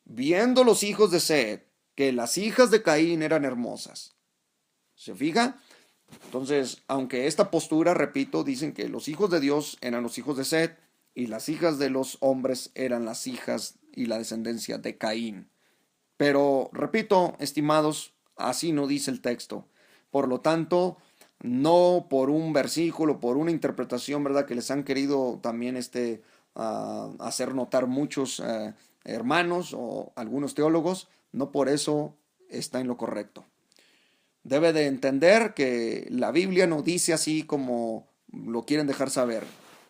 Speaker 1: Viendo los hijos de Sed que las hijas de Caín eran hermosas. ¿Se fija? Entonces, aunque esta postura, repito, dicen que los hijos de Dios eran los hijos de Sed y las hijas de los hombres eran las hijas y la descendencia de Caín. Pero, repito, estimados, así no dice el texto. Por lo tanto, no por un versículo, por una interpretación, ¿verdad?, que les han querido también hacer notar muchos hermanos o algunos teólogos, no por eso está en lo correcto. Debe de entender que la Biblia no dice así como lo quieren dejar saber.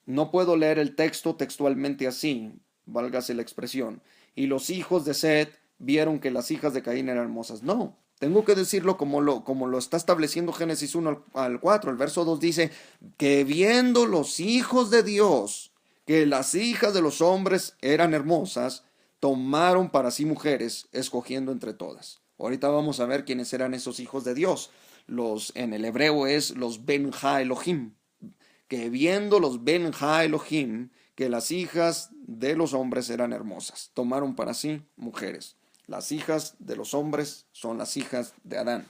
Speaker 1: No puedo leer el texto textualmente así, válgase la expresión. Y los hijos de Sed vieron que las hijas de Caín eran hermosas. No, tengo que decirlo como lo está estableciendo Génesis 1 al 4. El verso 2 dice que viendo los hijos de Dios que las hijas de los hombres eran hermosas, tomaron para sí mujeres, escogiendo entre todas. Ahorita vamos a ver quiénes eran esos hijos de Dios. En el hebreo es los Ben Ha Elohim, que viendo los Ben Ha Elohim, que las hijas de los hombres eran hermosas, tomaron para sí mujeres. Las hijas de los hombres son las hijas de Adán,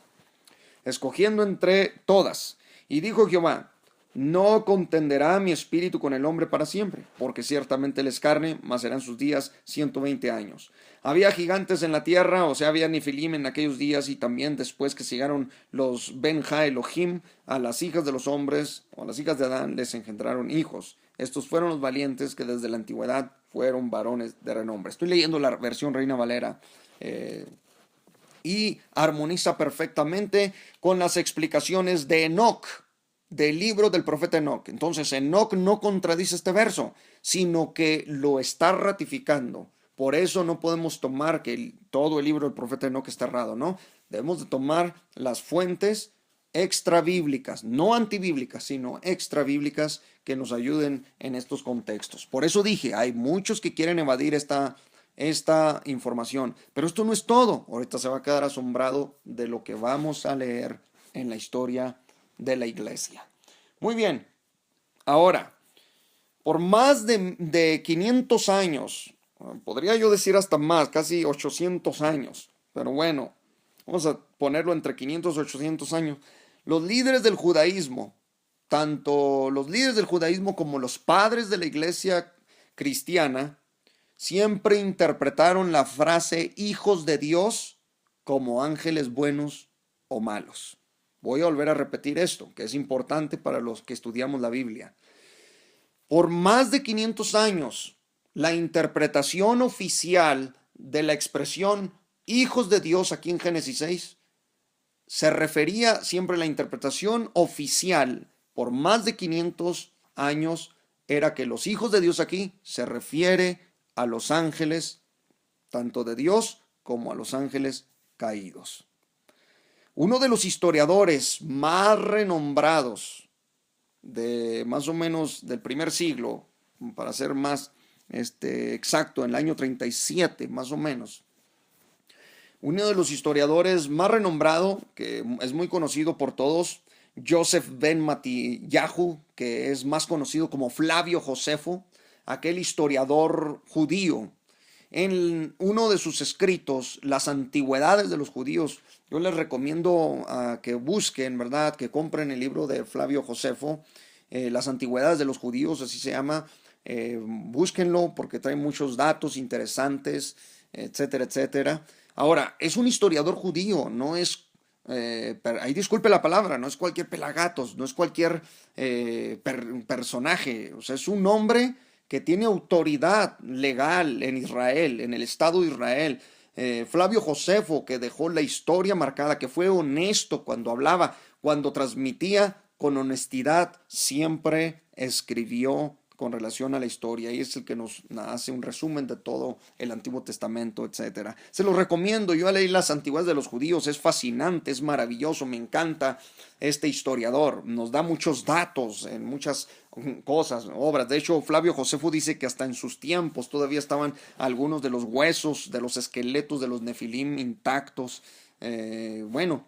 Speaker 1: escogiendo entre todas. Y dijo Jehová: no contenderá mi espíritu con el hombre para siempre, porque ciertamente él es carne, mas serán sus días 120 años. Había gigantes en la tierra, o sea, había Nefilim en aquellos días, y también después que llegaron los Ben Ha Elohim, a las hijas de los hombres, o a las hijas de Adán, les engendraron hijos. Estos fueron los valientes que desde la antigüedad fueron varones de renombre. Estoy leyendo la versión Reina Valera, y armoniza perfectamente con las explicaciones de Enoc, del libro del profeta Enoc. Entonces Enoc no contradice este verso, sino que lo está ratificando. Por eso no podemos tomar que todo el libro del profeta Enoc está errado, ¿no? Debemos de tomar las fuentes extrabíblicas, no antibíblicas, sino extrabíblicas, que nos ayuden en estos contextos. Por eso dije, hay muchos que quieren evadir esta información, pero esto no es todo. Ahorita se va a quedar asombrado de lo que vamos a leer en la historia de la iglesia. Muy bien, ahora, por más de 500 años, podría yo decir hasta más, casi 800 años, pero bueno, vamos a ponerlo entre 500 y 800 años, los líderes del judaísmo, tanto los líderes del judaísmo como los padres de la iglesia cristiana, siempre interpretaron la frase hijos de Dios como ángeles buenos o malos. Voy a volver a repetir esto, que es importante para los que estudiamos la Biblia. Por más de 500 años, la interpretación oficial de la expresión hijos de Dios aquí en Génesis 6 se refería siempre a la interpretación oficial por más de 500 años, era que los hijos de Dios aquí se refiere a los ángeles, tanto de Dios como a los ángeles caídos. Uno de los historiadores más renombrados de más o menos del primer siglo, para ser más exacto, en el año 37 más o menos, uno de los historiadores más renombrado, que es muy conocido por todos, Joseph ben Matillahu, que es más conocido como Flavio Josefo, aquel historiador judío. En uno de sus escritos, Las antigüedades de los judíos, yo les recomiendo que busquen, ¿verdad? Que compren el libro de Flavio Josefo, Las antigüedades de los judíos, así se llama. Búsquenlo porque trae muchos datos interesantes, etcétera, etcétera. Ahora, es un historiador judío, no es, ahí disculpe la palabra, no es cualquier pelagatos, no es cualquier personaje, o sea, es un hombre que tiene autoridad legal en Israel, en el Estado de Israel. Flavio Josefo, que dejó la historia marcada, que fue honesto cuando hablaba, cuando transmitía con honestidad, siempre escribió con relación a la historia, y es el que nos hace un resumen de todo el Antiguo Testamento, etcétera. Se los recomiendo, yo leí Las antigüedades de los judíos, es fascinante, es maravilloso, me encanta este historiador, nos da muchos datos en muchas cosas, obras. De hecho, Flavio Josefo dice que hasta en sus tiempos todavía estaban algunos de los huesos, de los esqueletos de los nefilim intactos. Bueno,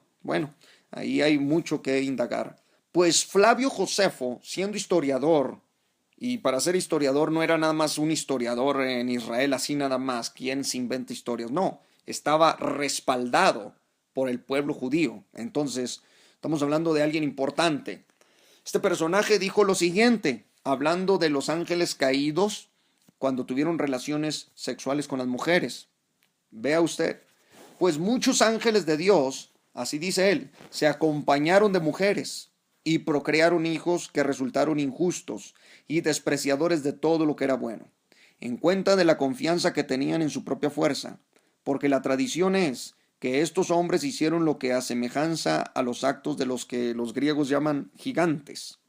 Speaker 1: ahí hay mucho que indagar. Pues Flavio Josefo, siendo historiador, y para ser historiador no era nada más un historiador en Israel así nada más, quien se inventa historias, no, estaba respaldado por el pueblo judío. Entonces, estamos hablando de alguien importante. Este personaje dijo lo siguiente, hablando de los ángeles caídos cuando tuvieron relaciones sexuales con las mujeres. Vea usted, pues muchos ángeles de Dios, así dice él, se acompañaron de mujeres y procrearon hijos que resultaron injustos y despreciadores de todo lo que era bueno, en cuenta de la confianza que tenían en su propia fuerza, porque la tradición es que estos hombres hicieron lo que asemejanza a los actos de los que los griegos llaman gigantes.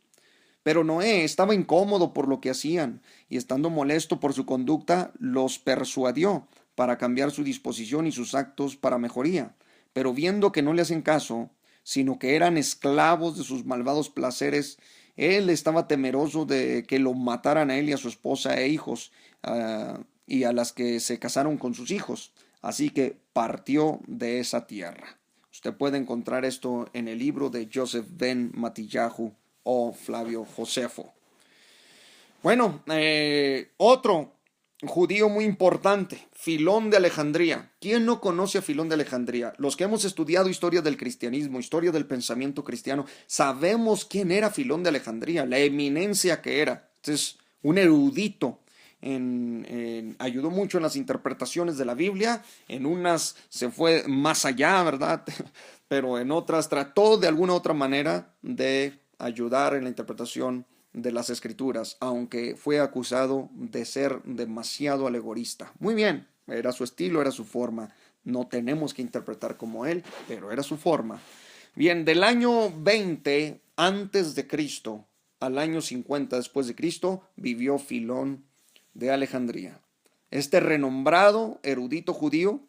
Speaker 1: Pero Noé estaba incómodo por lo que hacían, y estando molesto por su conducta, los persuadió para cambiar su disposición y sus actos para mejoría. Pero viendo que no le hacen caso, sino que eran esclavos de sus malvados placeres, él estaba temeroso de que lo mataran a él y a su esposa e hijos, y a las que se casaron con sus hijos. Así que partió de esa tierra. Usted puede encontrar esto en el libro de Joseph ben Matillahu o Flavio Josefo. Bueno, otro judío muy importante, Filón de Alejandría. ¿Quién no conoce a Filón de Alejandría? Los que hemos estudiado historia del cristianismo, historia del pensamiento cristiano, sabemos quién era Filón de Alejandría, la eminencia que era. Entonces, un erudito. Ayudó mucho en las interpretaciones de la Biblia, en unas se fue más allá, ¿verdad? Pero en otras trató de alguna otra manera de ayudar en la interpretación de las escrituras, aunque fue acusado de ser demasiado alegorista. Muy bien, era su estilo, era su forma. No tenemos que interpretar como él, pero era su forma. Bien, del año 20 antes de Cristo al año 50 después de Cristo vivió Filón de Alejandría. Este renombrado erudito judío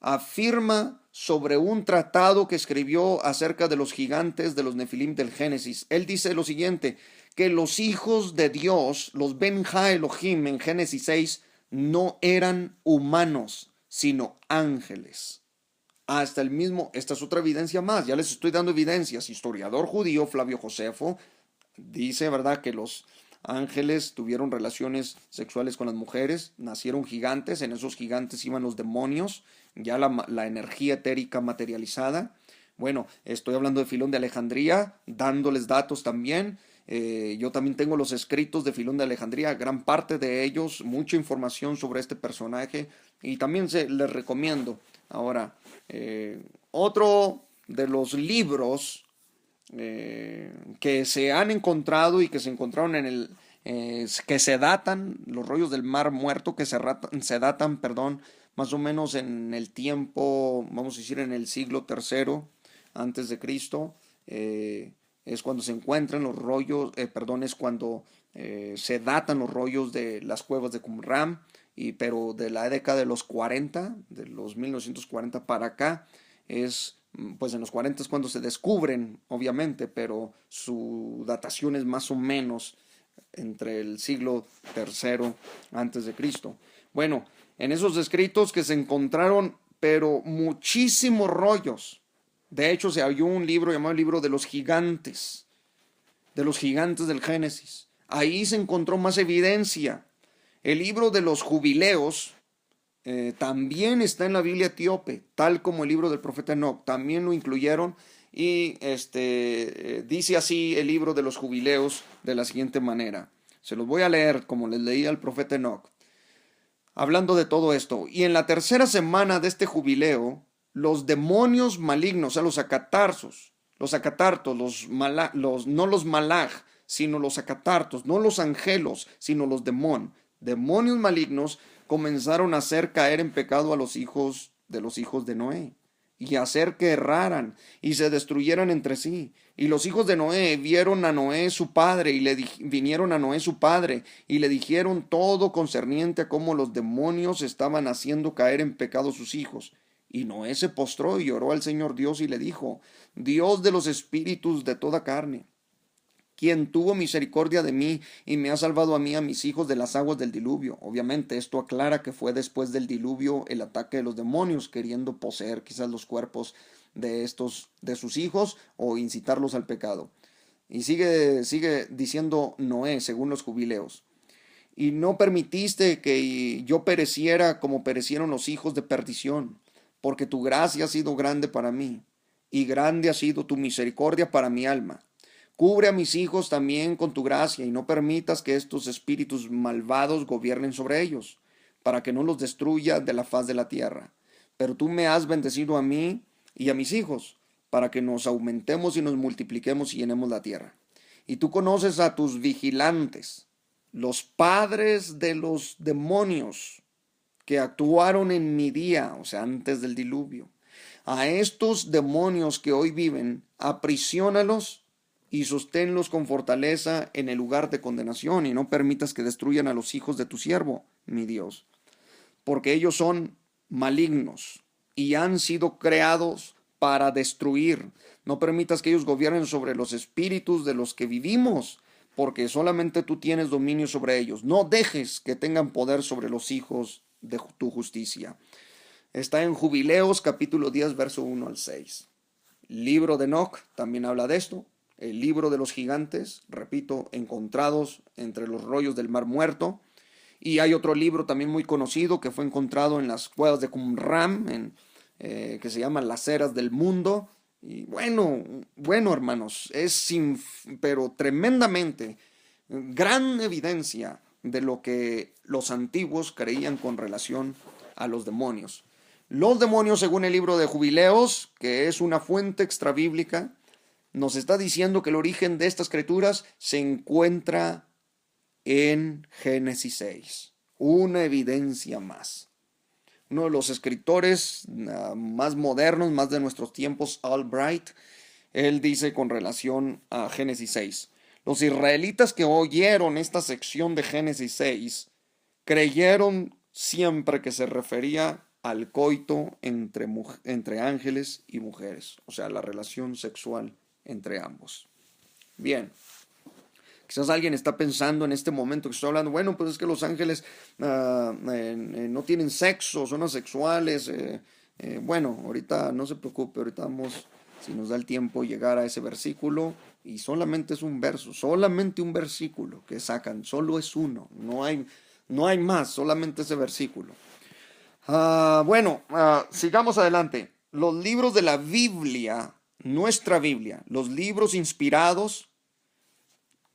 Speaker 1: afirma sobre un tratado que escribió acerca de los gigantes de los Nefilim del Génesis. Él dice lo siguiente, que los hijos de Dios, los Ben Ha Elohim en Génesis 6, no eran humanos, sino ángeles. Hasta el mismo, esta es otra evidencia más, ya les estoy dando evidencias. Historiador judío Flavio Josefo dice, ¿verdad?, que los ángeles tuvieron relaciones sexuales con las mujeres, nacieron gigantes, en esos gigantes iban los demonios, ya la energía etérica materializada. Bueno, estoy hablando de Filón de Alejandría, dándoles datos también. Yo también tengo los escritos de Filón de Alejandría, gran parte de ellos, mucha información sobre este personaje y también les recomiendo. Ahora, otro de los libros que se han encontrado y que se encontraron que se datan, los rollos del Mar Muerto, que se datan, perdón, más o menos en el tiempo, vamos a decir en el siglo III antes de Cristo, es cuando se encuentran los rollos, es cuando se datan los rollos de las cuevas de Qumran, pero de la década de los 40, de los 1940 para acá, pues en los 40 es cuando se descubren, obviamente, pero su datación es más o menos entre el siglo III antes de Cristo. Bueno, en esos escritos que se encontraron, pero muchísimos rollos. De hecho, se halló un libro llamado el libro de los gigantes del Génesis. Ahí se encontró más evidencia. El libro de los jubileos también está en la Biblia etíope, tal como el libro del profeta Enoch, también lo incluyeron y dice así el libro de los jubileos de la siguiente manera. Se los voy a leer como les leía al profeta Enoch. Hablando de todo esto, y en la tercera semana de este jubileo, los demonios malignos, o sea, los acatartos, no los malaj, sino los acatartos, no los angelos, sino los demonios malignos comenzaron a hacer caer en pecado a los hijos de Noé, y a hacer que erraran y se destruyeran entre sí. Y los hijos de Noé vieron a Noé su padre y vinieron a Noé su padre y le dijeron todo concerniente a cómo los demonios estaban haciendo caer en pecado a sus hijos. Y Noé se postró y oró al Señor Dios y le dijo, Dios de los espíritus de toda carne, quien tuvo misericordia de mí y me ha salvado a mí, a mis hijos, de las aguas del diluvio. Obviamente esto aclara que fue después del diluvio el ataque de los demonios queriendo poseer quizás los cuerpos de sus hijos o incitarlos al pecado. Y sigue diciendo Noé según los jubileos. Y no permitiste que yo pereciera como perecieron los hijos de perdición, porque tu gracia ha sido grande para mí, y grande ha sido tu misericordia para mi alma. Cubre a mis hijos también con tu gracia, y no permitas que estos espíritus malvados gobiernen sobre ellos, para que no los destruya de la faz de la tierra. Pero tú me has bendecido a mí y a mis hijos, para que nos aumentemos y nos multipliquemos y llenemos la tierra. Y tú conoces a tus vigilantes, los padres de los demonios que actuaron en mi día, o sea, antes del diluvio. A estos demonios que hoy viven, aprisionalos y sosténlos con fortaleza en el lugar de condenación, y no permitas que destruyan a los hijos de tu siervo, mi Dios, porque ellos son malignos y han sido creados para destruir. No permitas que ellos gobiernen sobre los espíritus de los que vivimos, porque solamente tú tienes dominio sobre ellos. No dejes que tengan poder sobre los hijos de tu justicia. Está en Jubileos capítulo 10, verso 1 al 6. Libro de Enoc también habla de esto. El libro de los gigantes, repito, encontrados entre los rollos del Mar Muerto. Y hay otro libro también muy conocido que fue encontrado en las cuevas de Qumran, que se llama Las Eras del Mundo. Y bueno, hermanos, pero tremendamente gran evidencia de lo que los antiguos creían con relación a los demonios. Los demonios, según el libro de Jubileos, que es una fuente extrabíblica, nos está diciendo que el origen de estas criaturas se encuentra en Génesis 6. Una evidencia más. Uno de los escritores más modernos, más de nuestros tiempos, Albright, él dice con relación a Génesis 6. Los israelitas que oyeron esta sección de Génesis 6 creyeron siempre que se refería al coito entre ángeles y mujeres, o sea, la relación sexual entre ambos. Bien. Quizás alguien está pensando en este momento que estoy hablando, bueno, pues es que los ángeles no tienen sexo, son asexuales. Bueno, ahorita no se preocupe, ahorita vamos, si nos da el tiempo, llegar a ese versículo. Y solamente es un verso, solamente un versículo que sacan, solo es uno, no hay más, solamente ese versículo. Sigamos adelante. Los libros de la Biblia, nuestra Biblia, los libros inspirados,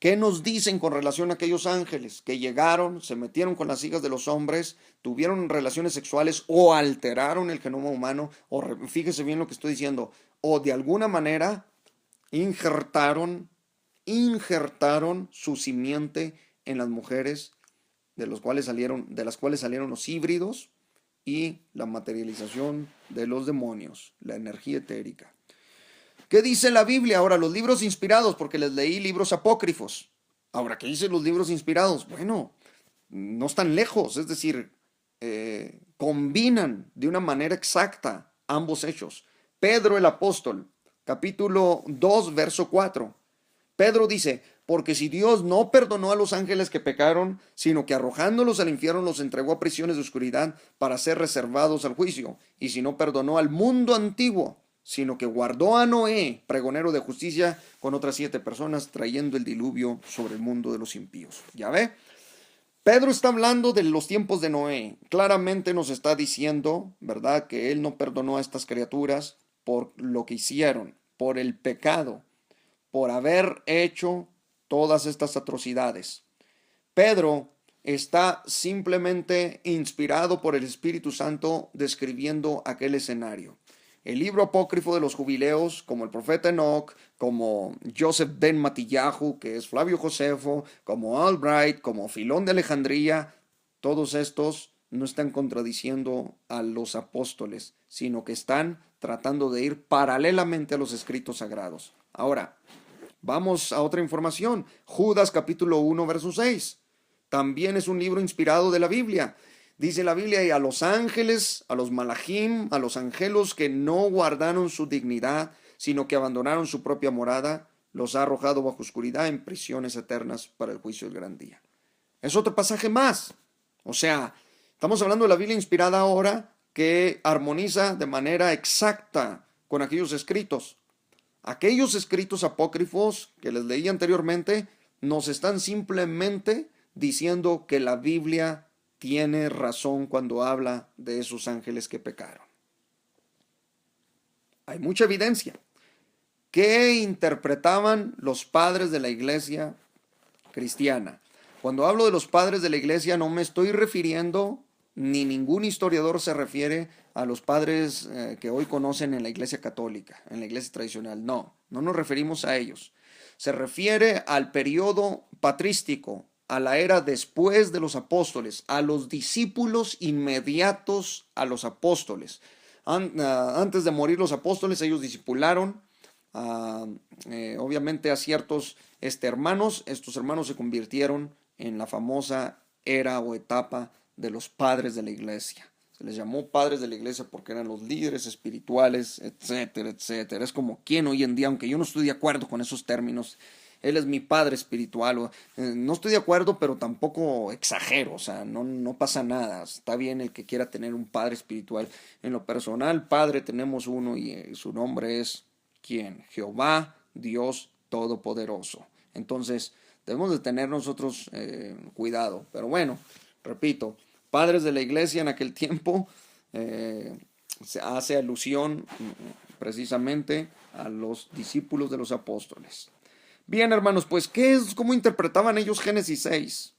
Speaker 1: ¿qué nos dicen con relación a aquellos ángeles que llegaron, se metieron con las hijas de los hombres, tuvieron relaciones sexuales o alteraron el genoma humano? Fíjese bien lo que estoy diciendo, o de alguna manera injertaron su simiente en las mujeres de las cuales salieron los híbridos y la materialización de los demonios, la energía etérica. ¿Qué dice la Biblia? Ahora, los libros inspirados, porque les leí libros apócrifos. Ahora, ¿qué dicen los libros inspirados? Bueno, no están lejos, es decir, combinan de una manera exacta ambos hechos. Pedro el apóstol, capítulo 2, verso 4. Pedro dice, porque si Dios no perdonó a los ángeles que pecaron, sino que arrojándolos al infierno los entregó a prisiones de oscuridad para ser reservados al juicio, y si no perdonó al mundo antiguo, sino que guardó a Noé, pregonero de justicia, con otras 7 personas, trayendo el diluvio sobre el mundo de los impíos. ¿Ya ve? Pedro está hablando de los tiempos de Noé. Claramente nos está diciendo, ¿verdad?, que él no perdonó a estas criaturas por lo que hicieron, por el pecado, por haber hecho todas estas atrocidades. Pedro está simplemente inspirado por el Espíritu Santo describiendo aquel escenario. El libro apócrifo de los jubileos, como el profeta Enoch, como Joseph ben Matillahu, que es Flavio Josefo, como Albright, como Filón de Alejandría, todos estos no están contradiciendo a los apóstoles, sino que están tratando de ir paralelamente a los escritos sagrados. Ahora, vamos a otra información. Judas capítulo 1, verso 6. También es un libro inspirado de la Biblia. Dice la Biblia, y a los ángeles, a los malachim, a los angelos que no guardaron su dignidad, sino que abandonaron su propia morada, los ha arrojado bajo oscuridad en prisiones eternas para el juicio del gran día. Es otro pasaje más. O sea, estamos hablando de la Biblia inspirada ahora que armoniza de manera exacta con aquellos escritos. Aquellos escritos apócrifos que les leí anteriormente nos están simplemente diciendo que la Biblia tiene razón cuando habla de esos ángeles que pecaron. Hay mucha evidencia. ¿Qué interpretaban los padres de la iglesia cristiana? Cuando hablo de los padres de la iglesia no me estoy refiriendo, ni ningún historiador se refiere a los padres que hoy conocen en la iglesia católica, en la iglesia tradicional. No nos referimos a ellos. Se refiere al periodo patrístico, a la era después de los apóstoles, a los discípulos inmediatos a los apóstoles. Antes de morir los apóstoles, ellos discipularon obviamente a ciertos hermanos. Estos hermanos se convirtieron en la famosa era o etapa de los padres de la iglesia. Se les llamó padres de la iglesia porque eran los líderes espirituales, etcétera, etcétera. Es como quien hoy en día, aunque yo no estoy de acuerdo con esos términos, Él es mi padre espiritual. No estoy de acuerdo, pero tampoco exagero, o sea, no pasa nada. Está bien el que quiera tener un padre espiritual. En lo personal, padre tenemos uno y su nombre es ¿quién? Jehová, Dios Todopoderoso. Entonces, debemos de tener nosotros cuidado. Pero bueno, repito, padres de la iglesia en aquel tiempo se hace alusión precisamente a los discípulos de los apóstoles. Bien, hermanos, pues, ¿cómo interpretaban ellos Génesis 6?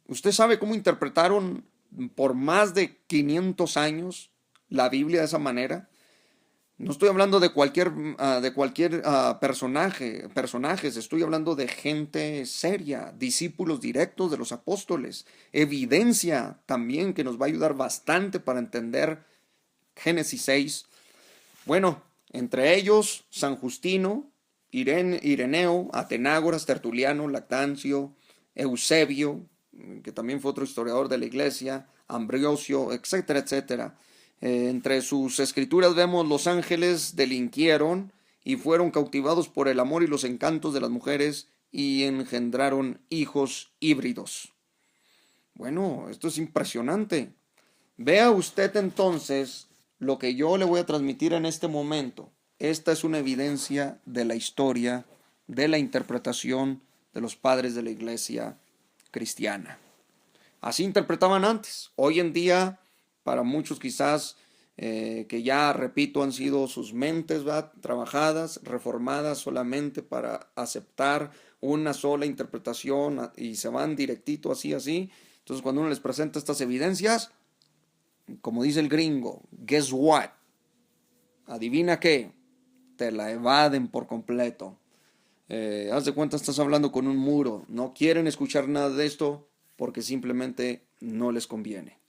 Speaker 1: ¿Usted sabe cómo interpretaron por más de 500 años la Biblia de esa manera? No estoy hablando de cualquier personajes, estoy hablando de gente seria, discípulos directos de los apóstoles, evidencia también que nos va a ayudar bastante para entender Génesis 6. Bueno, entre ellos San Justino, Ireneo, Atenágoras, Tertuliano, Lactancio, Eusebio, que también fue otro historiador de la iglesia, Ambrosio, etcétera, etcétera. Entre sus escrituras vemos los ángeles delinquieron y fueron cautivados por el amor y los encantos de las mujeres y engendraron hijos híbridos. Bueno, esto es impresionante. Vea usted entonces lo que yo le voy a transmitir en este momento. Esta es una evidencia de la historia, de la interpretación de los padres de la iglesia cristiana. Así interpretaban antes. Hoy en día, para muchos quizás que ya, repito, han sido sus mentes trabajadas, reformadas solamente para aceptar una sola interpretación y se van directito así. Entonces cuando uno les presenta estas evidencias, como dice el gringo, guess what? ¿Adivina qué? Te la evaden por completo. Haz de cuenta, estás hablando con un muro. No quieren escuchar nada de esto porque simplemente no les conviene.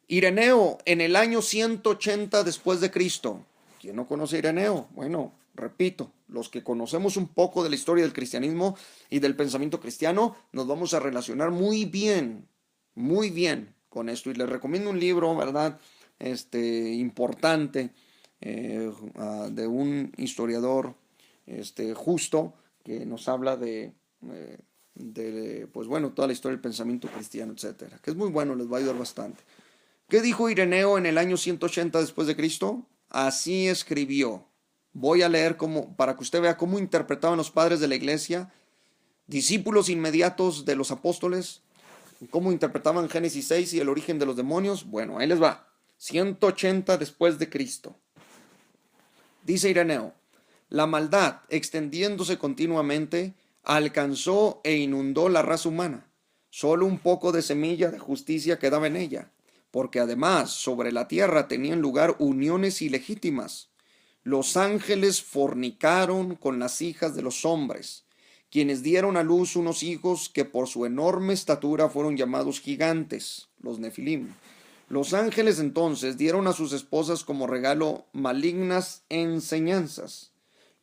Speaker 1: Ireneo, en el año 180 después de Cristo. ¿Quién no conoce a Ireneo? Bueno, repito, los que conocemos un poco de la historia del cristianismo y del pensamiento cristiano, nos vamos a relacionar muy bien con esto. Y les recomiendo un libro, ¿verdad? Importante de un historiador justo que nos habla pues bueno, toda la historia del pensamiento cristiano, etcétera, que es muy bueno, les va a ayudar bastante. ¿Qué dijo Ireneo en el año 180 después de Cristo? Así escribió. Voy a leer para que usted vea cómo interpretaban los padres de la iglesia, discípulos inmediatos de los apóstoles, cómo interpretaban Génesis 6 y el origen de los demonios. Bueno, ahí les va. 180 después de Cristo. Dice Ireneo, la maldad, extendiéndose continuamente, alcanzó e inundó la raza humana. Solo un poco de semilla de justicia quedaba en ella, porque además sobre la tierra tenían lugar uniones ilegítimas. Los ángeles fornicaron con las hijas de los hombres, quienes dieron a luz unos hijos que por su enorme estatura fueron llamados gigantes, los Nefilim. Los ángeles entonces dieron a sus esposas como regalo malignas enseñanzas.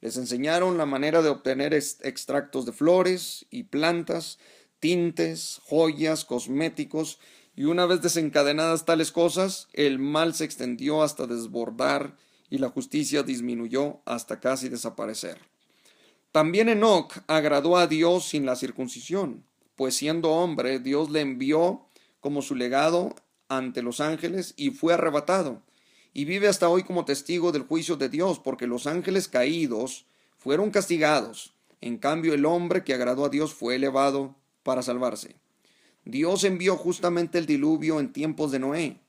Speaker 1: Les enseñaron la manera de obtener extractos de flores y plantas, tintes, joyas, cosméticos, y una vez desencadenadas tales cosas, el mal se extendió hasta desbordar y la justicia disminuyó hasta casi desaparecer. También Enoc agradó a Dios sin la circuncisión, pues siendo hombre, Dios le envió como su legado ante los ángeles y fue arrebatado, y vive hasta hoy como testigo del juicio de Dios, porque los ángeles caídos fueron castigados, en cambio el hombre que agradó a Dios fue elevado para salvarse. Dios envió justamente el diluvio en tiempos de Noé,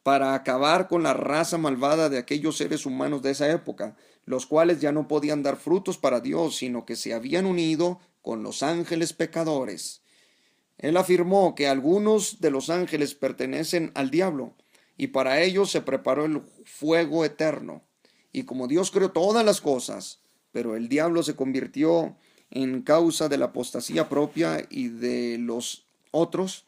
Speaker 1: para acabar con la raza malvada de aquellos seres humanos de esa época, los cuales ya no podían dar frutos para Dios, sino que se habían unido con los ángeles pecadores. Él afirmó que algunos de los ángeles pertenecen al diablo, y para ellos se preparó el fuego eterno. Y como Dios creó todas las cosas, pero el diablo se convirtió en causa de la apostasía propia y de los otros,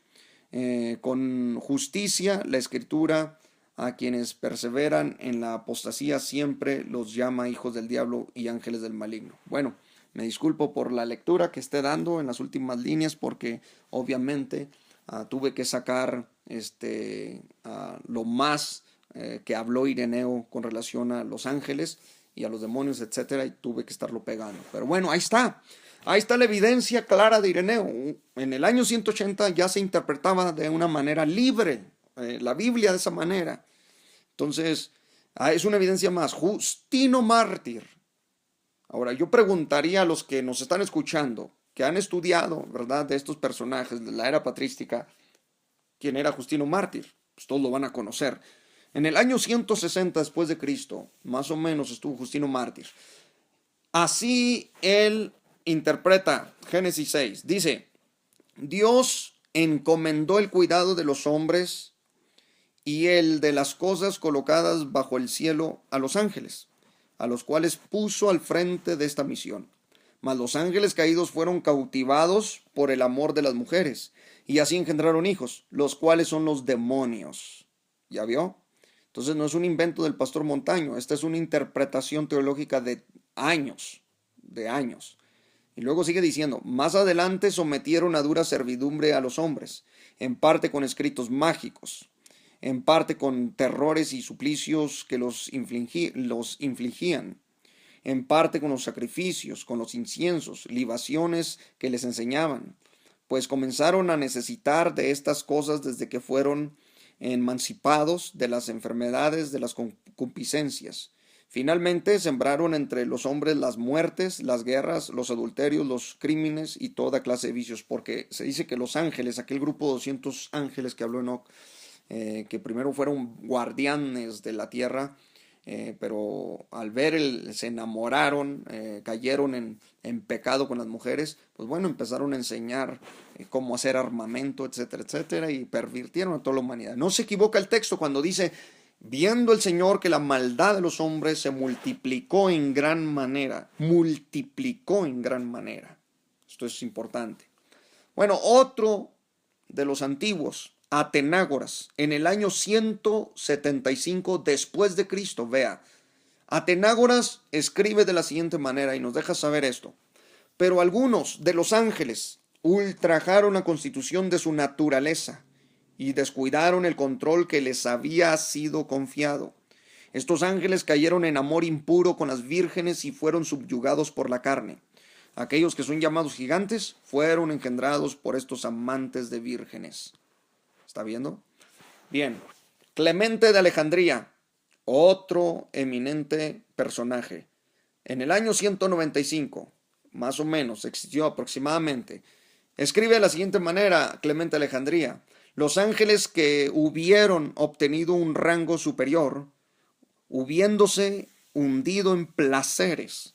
Speaker 1: con justicia la Escritura a quienes perseveran en la apostasía siempre los llama hijos del diablo y ángeles del maligno. Bueno, me disculpo por la lectura que esté dando en las últimas líneas porque obviamente tuve que sacar lo más que habló Ireneo con relación a los ángeles y a los demonios, etcétera, y tuve que estarlo pegando. Pero bueno, ahí está. Ahí está la evidencia clara de Ireneo. En el año 180 ya se interpretaba de una manera libre la Biblia de esa manera. Entonces, es una evidencia más. Justino mártir. Ahora, yo preguntaría a los que nos están escuchando, que han estudiado, ¿verdad?, de estos personajes de la era patrística, ¿quién era Justino mártir? Pues todos lo van a conocer. En el año 160 después de Cristo, más o menos estuvo Justino mártir. Así él interpreta Génesis 6. Dice, Dios encomendó el cuidado de los hombres y el de las cosas colocadas bajo el cielo a los ángeles, a los cuales puso al frente de esta misión. Mas los ángeles caídos fueron cautivados por el amor de las mujeres, y así engendraron hijos, los cuales son los demonios. ¿Ya vio? Entonces no es un invento del pastor Montaño, esta es una interpretación teológica de años, de años. Y luego sigue diciendo, más adelante sometieron a dura servidumbre a los hombres, en parte con escritos mágicos, en parte con terrores y suplicios que los infligían, en parte con los sacrificios, con los inciensos, libaciones que les enseñaban, pues comenzaron a necesitar de estas cosas desde que fueron emancipados de las enfermedades de las concupiscencias. Finalmente sembraron entre los hombres las muertes, las guerras, los adulterios, los crímenes y toda clase de vicios, porque se dice que los ángeles, aquel grupo de 200 ángeles que habló Enoc, que primero fueron guardianes de la tierra, pero al ver se enamoraron, cayeron en pecado con las mujeres, pues bueno, empezaron a enseñar cómo hacer armamento, etcétera, etcétera, y pervirtieron a toda la humanidad. No se equivoca el texto cuando dice, viendo el Señor que la maldad de los hombres se multiplicó en gran manera, multiplicó en gran manera. Esto es importante. Bueno, otro de los antiguos, Atenágoras, en el año 175 después de Cristo, vea, Atenágoras escribe de la siguiente manera y nos deja saber esto. Pero algunos de los ángeles ultrajaron la constitución de su naturaleza y descuidaron el control que les había sido confiado. Estos ángeles cayeron en amor impuro con las vírgenes y fueron subyugados por la carne. Aquellos que son llamados gigantes fueron engendrados por estos amantes de vírgenes. ¿Está viendo? Bien. Clemente de Alejandría, otro eminente personaje. En el año 195, más o menos, existió aproximadamente. Escribe de la siguiente manera Clemente de Alejandría. Los ángeles que hubieron obtenido un rango superior, hubiéndose hundido en placeres,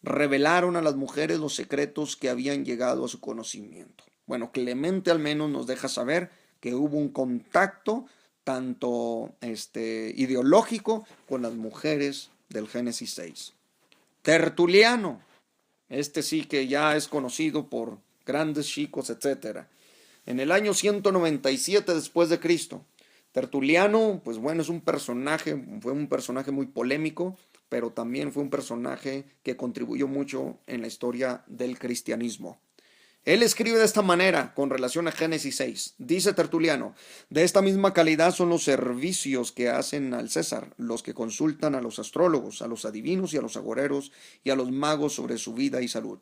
Speaker 1: revelaron a las mujeres los secretos que habían llegado a su conocimiento. Bueno, Clemente al menos nos deja saber que hubo un contacto tanto ideológico con las mujeres del Génesis 6. Tertuliano, sí que ya es conocido por grandes chicos, etc. En el año 197 después de Cristo, Tertuliano, pues bueno, fue un personaje muy polémico, pero también fue un personaje que contribuyó mucho en la historia del cristianismo. Él escribe de esta manera con relación a Génesis 6. Dice Tertuliano, de esta misma calidad son los servicios que hacen al César, los que consultan a los astrólogos, a los adivinos y a los agoreros y a los magos sobre su vida y salud.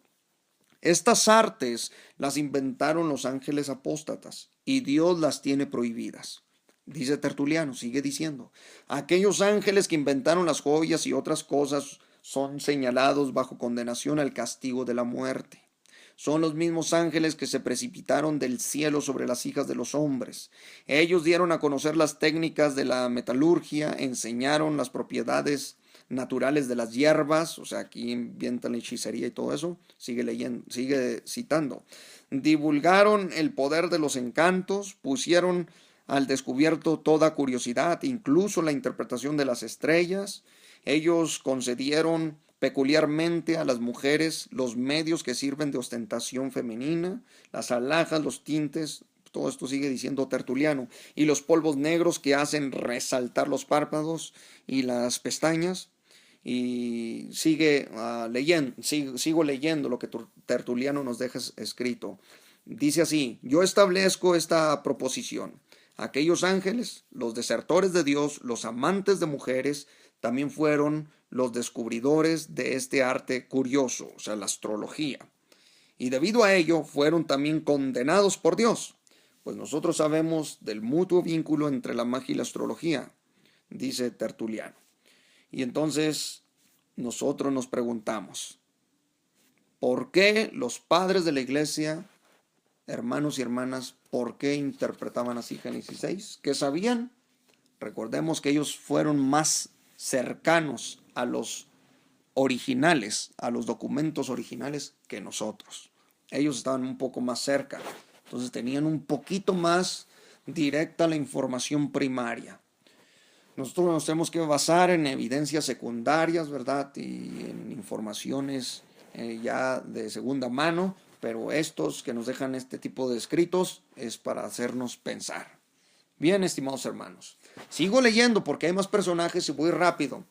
Speaker 1: Estas artes las inventaron los ángeles apóstatas y Dios las tiene prohibidas. Dice Tertuliano, sigue diciendo, aquellos ángeles que inventaron las joyas y otras cosas son señalados bajo condenación al castigo de la muerte. Son los mismos ángeles que se precipitaron del cielo sobre las hijas de los hombres. Ellos dieron a conocer las técnicas de la metalurgia, enseñaron las propiedades naturales de las hierbas, o sea, aquí inventan la hechicería y todo eso, sigue leyendo, sigue citando. Divulgaron el poder de los encantos, pusieron al descubierto toda curiosidad, incluso la interpretación de las estrellas. Ellos concedieron peculiarmente a las mujeres los medios que sirven de ostentación femenina, las alhajas, los tintes, todo esto sigue diciendo Tertuliano, y los polvos negros que hacen resaltar los párpados y las pestañas. Y sigo leyendo lo que Tertuliano nos deja escrito. Dice así, yo establezco esta proposición. Aquellos ángeles, los desertores de Dios, los amantes de mujeres, también fueron los descubridores de este arte curioso, o sea, la astrología. y debido a ello fueron también condenados por Dios. Pues nosotros sabemos del mutuo vínculo entre la magia y la astrología, dice Tertuliano. Y entonces nosotros nos preguntamos, ¿por qué los padres de la iglesia, hermanos y hermanas, por qué interpretaban así Génesis 6? ¿Qué sabían? Recordemos que ellos fueron más cercanos a los originales, a los documentos originales que nosotros. Ellos estaban un poco más cerca, entonces tenían un poquito más directa la información primaria. Nosotros nos tenemos que basar en evidencias secundarias, ¿verdad? Y en informaciones ya de segunda mano, pero estos que nos dejan este tipo de escritos es para hacernos pensar. Bien, estimados hermanos, sigo leyendo porque hay más personajes y voy rápido.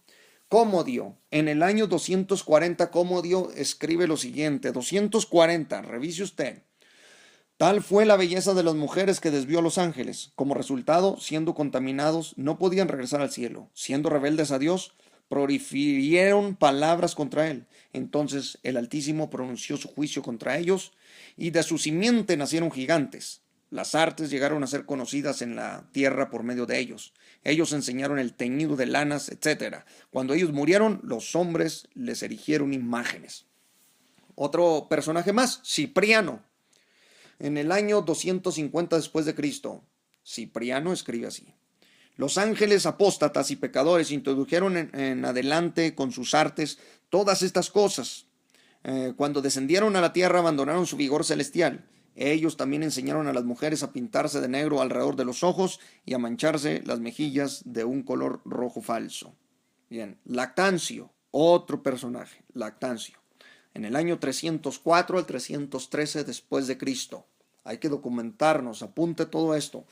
Speaker 1: Comodio, en el año 240, Comodio escribe lo siguiente, 240, revise usted. Tal fue la belleza de las mujeres que desvió a los ángeles. Como resultado, siendo contaminados, no podían regresar al cielo. Siendo rebeldes a Dios, profirieron palabras contra él. Entonces el Altísimo pronunció su juicio contra ellos, y de su simiente nacieron gigantes. Las artes llegaron a ser conocidas en la tierra por medio de ellos. Ellos enseñaron el teñido de lanas, etc. Cuando ellos murieron, los hombres les erigieron imágenes. Otro personaje más, Cipriano. En el año 250 después de Cristo, Cipriano escribe así. Los ángeles apóstatas y pecadores introdujeron en adelante con sus artes todas estas cosas. Cuando descendieron a la tierra abandonaron su vigor celestial. Ellos también enseñaron a las mujeres a pintarse de negro alrededor de los ojos y a mancharse las mejillas de un color rojo falso. Bien, Lactancio, otro personaje, Lactancio. En el año 304 al 313 después de Cristo. Hay que documentarnos, apunte todo esto.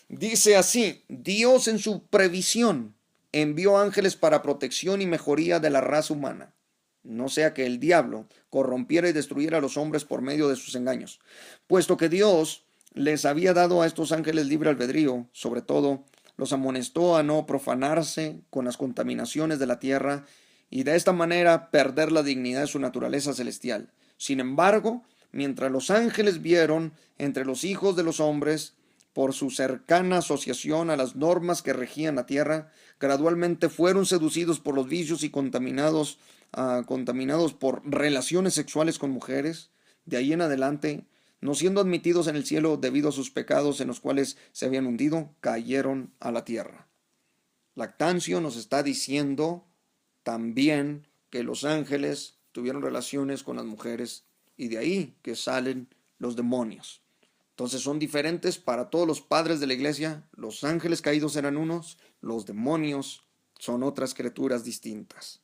Speaker 1: Dice así, Dios en su previsión envió ángeles para protección y mejoría de la raza humana. No sea que el diablo corrompiera y destruyera a los hombres por medio de sus engaños. Puesto que Dios les había dado a estos ángeles libre albedrío, sobre todo, los amonestó a no profanarse con las contaminaciones de la tierra y de esta manera perder la dignidad de su naturaleza celestial. Sin embargo, mientras los ángeles vieron entre los hijos de los hombres, por su cercana asociación a las normas que regían la tierra, gradualmente fueron seducidos por los vicios y contaminados por relaciones sexuales con mujeres. De ahí en adelante, no siendo admitidos en el cielo debido a sus pecados en los cuales se habían hundido, cayeron a la tierra. Lactancio nos está diciendo también que los ángeles tuvieron relaciones con las mujeres y de ahí que salen los demonios. Entonces son diferentes para todos los padres de la iglesia. Los ángeles caídos eran unos, los demonios son otras criaturas distintas.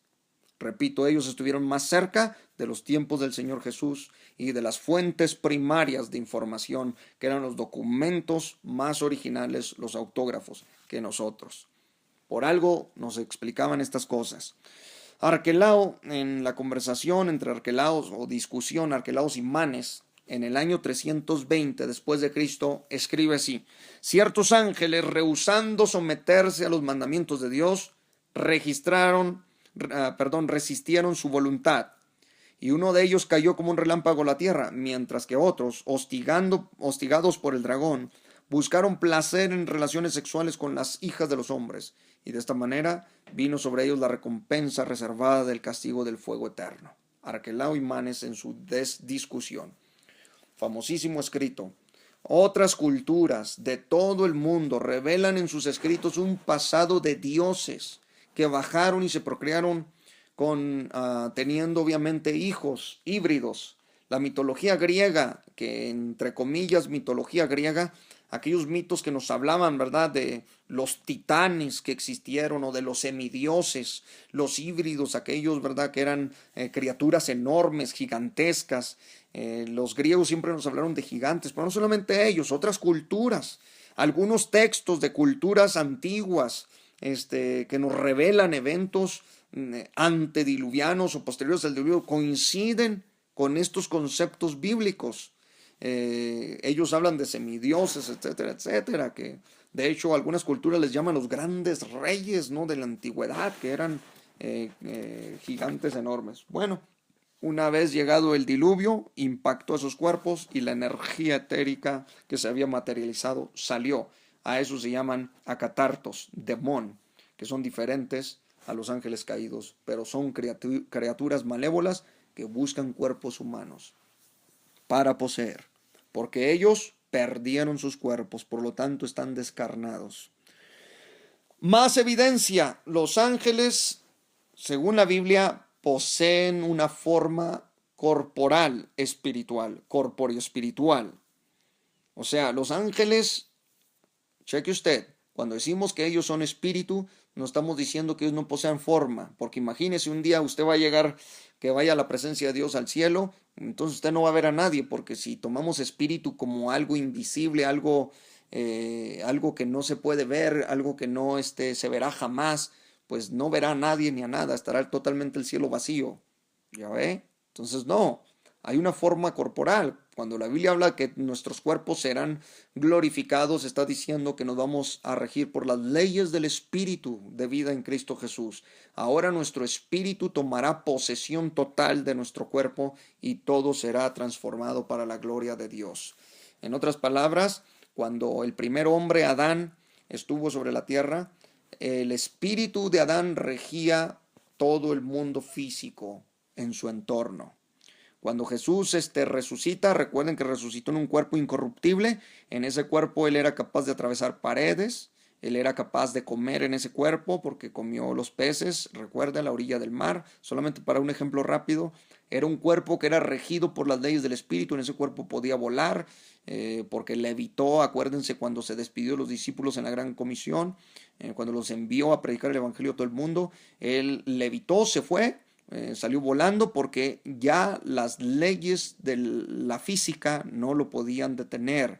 Speaker 1: Repito, ellos estuvieron más cerca de los tiempos del Señor Jesús y de las fuentes primarias de información, que eran los documentos más originales, los autógrafos, que nosotros. Por algo nos explicaban estas cosas. Arquelao, en la conversación entre Arquelaos o discusión Arquelaos y Manes, en el año 320 después de Cristo, escribe así: ciertos ángeles, rehusando someterse a los mandamientos de Dios, resistieron su voluntad, y uno de ellos cayó como un relámpago a la tierra, mientras que otros, hostigados por el dragón, buscaron placer en relaciones sexuales con las hijas de los hombres, y de esta manera vino sobre ellos la recompensa reservada del castigo del fuego eterno. Arquelao y Manes en su discusión. Famosísimo escrito. Otras culturas de todo el mundo revelan en sus escritos un pasado de dioses que bajaron y se procrearon teniendo obviamente hijos híbridos. La mitología griega, que entre comillas mitología griega, aquellos mitos que nos hablaban, ¿verdad?, de los titanes que existieron o de los semidioses, los híbridos, aquellos, ¿verdad?, que eran criaturas enormes, gigantescas. Los griegos siempre nos hablaron de gigantes, pero no solamente ellos, otras culturas, algunos textos de culturas antiguas que nos revelan eventos antediluvianos o posteriores al diluvio, coinciden con estos conceptos bíblicos. Ellos hablan de semidioses, etcétera, etcétera, que de hecho algunas culturas les llaman los grandes reyes, ¿no?, de la antigüedad, que eran gigantes enormes. Bueno, una vez llegado el diluvio, impactó esos cuerpos y la energía etérica que se había materializado salió. A eso se llaman acatartos, demón, que son diferentes a los ángeles caídos, pero son criaturas malévolas que buscan cuerpos humanos para poseer, porque ellos perdieron sus cuerpos, por lo tanto están descarnados. Más evidencia, los ángeles, según la Biblia, poseen una forma corporal espiritual, corpóreo espiritual. O sea, los ángeles, cheque usted, cuando decimos que ellos son espíritu, no estamos diciendo que ellos no posean forma, porque imagínese un día usted va a llegar, que vaya a la presencia de Dios al cielo, entonces usted no va a ver a nadie, porque si tomamos espíritu como algo invisible, algo que no se puede ver, algo que no se verá jamás, pues no verá a nadie ni a nada, estará totalmente el cielo vacío. ¿Ya ve? Entonces no, hay una forma corporal. Cuando la Biblia habla que nuestros cuerpos serán glorificados, está diciendo que nos vamos a regir por las leyes del Espíritu de vida en Cristo Jesús. Ahora nuestro espíritu tomará posesión total de nuestro cuerpo y todo será transformado para la gloria de Dios. En otras palabras, cuando el primer hombre, Adán, estuvo sobre la tierra, el espíritu de Adán regía todo el mundo físico en su entorno. Cuando Jesús resucita, recuerden que resucitó en un cuerpo incorruptible. En ese cuerpo él era capaz de atravesar paredes, él era capaz de comer en ese cuerpo porque comió los peces, recuerda, a la orilla del mar. Solamente para un ejemplo rápido, era un cuerpo que era regido por las leyes del Espíritu. En ese cuerpo podía volar porque levitó, acuérdense cuando se despidió de los discípulos en la gran comisión, cuando los envió a predicar el evangelio a todo el mundo, él levitó, se fue. Salió volando porque ya las leyes de la física no lo podían detener.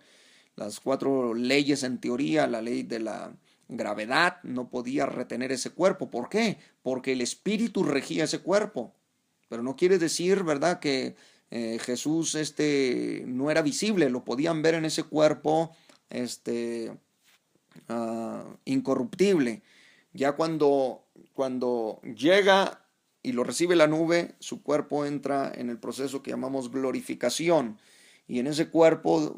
Speaker 1: Las 4 leyes en teoría, la ley de la gravedad no podía retener ese cuerpo. ¿Por qué? Porque el espíritu regía ese cuerpo. Pero no quiere decir, ¿verdad?, que Jesús no era visible, lo podían ver en ese cuerpo incorruptible. Ya cuando llega y lo recibe la nube, su cuerpo entra en el proceso que llamamos glorificación. Y en ese cuerpo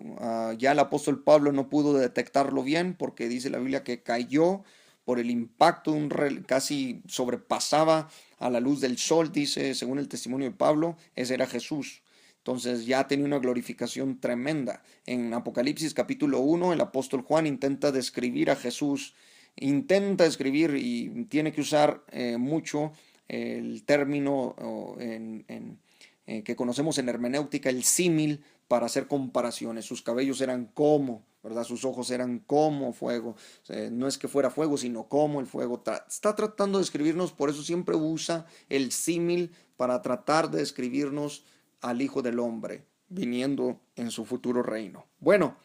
Speaker 1: ya el apóstol Pablo no pudo detectarlo bien porque dice la Biblia que cayó por el impacto, casi sobrepasaba a la luz del sol, dice, según el testimonio de Pablo, ese era Jesús. Entonces ya tenía una glorificación tremenda. En Apocalipsis capítulo 1, el apóstol Juan intenta describir a Jesús, intenta escribir y tiene que usar mucho el término que conocemos en hermenéutica, el símil, para hacer comparaciones. Sus cabellos eran como, ¿verdad? Sus ojos eran como fuego. No es que fuera fuego, sino como el fuego. Está tratando de describirnos, por eso siempre usa el símil para tratar de describirnos al Hijo del Hombre, viniendo en su futuro reino. Bueno,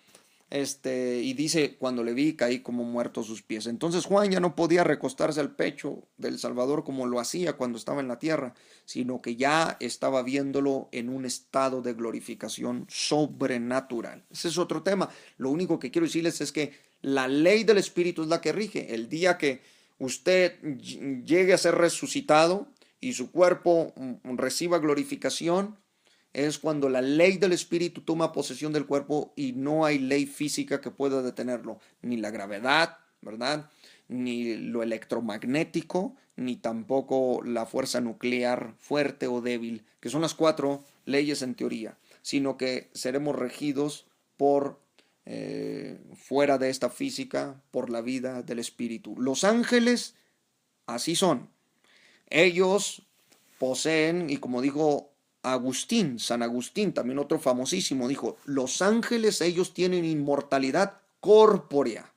Speaker 1: y dice, cuando le vi, caí como muerto a sus pies. Entonces Juan ya no podía recostarse al pecho del Salvador como lo hacía cuando estaba en la tierra, sino que ya estaba viéndolo en un estado de glorificación sobrenatural. Ese es otro tema. Lo único que quiero decirles es que la ley del Espíritu es la que rige. El día que usted llegue a ser resucitado y su cuerpo reciba glorificación, es cuando la ley del espíritu toma posesión del cuerpo y no hay ley física que pueda detenerlo, ni la gravedad, ¿verdad?, ni lo electromagnético, ni tampoco la fuerza nuclear fuerte o débil, que son las 4 leyes en teoría, sino que seremos regidos por fuera de esta física, por la vida del espíritu. Los ángeles así son. Ellos poseen, y como dijo San Agustín, también otro famosísimo, dijo, los ángeles ellos tienen inmortalidad corpórea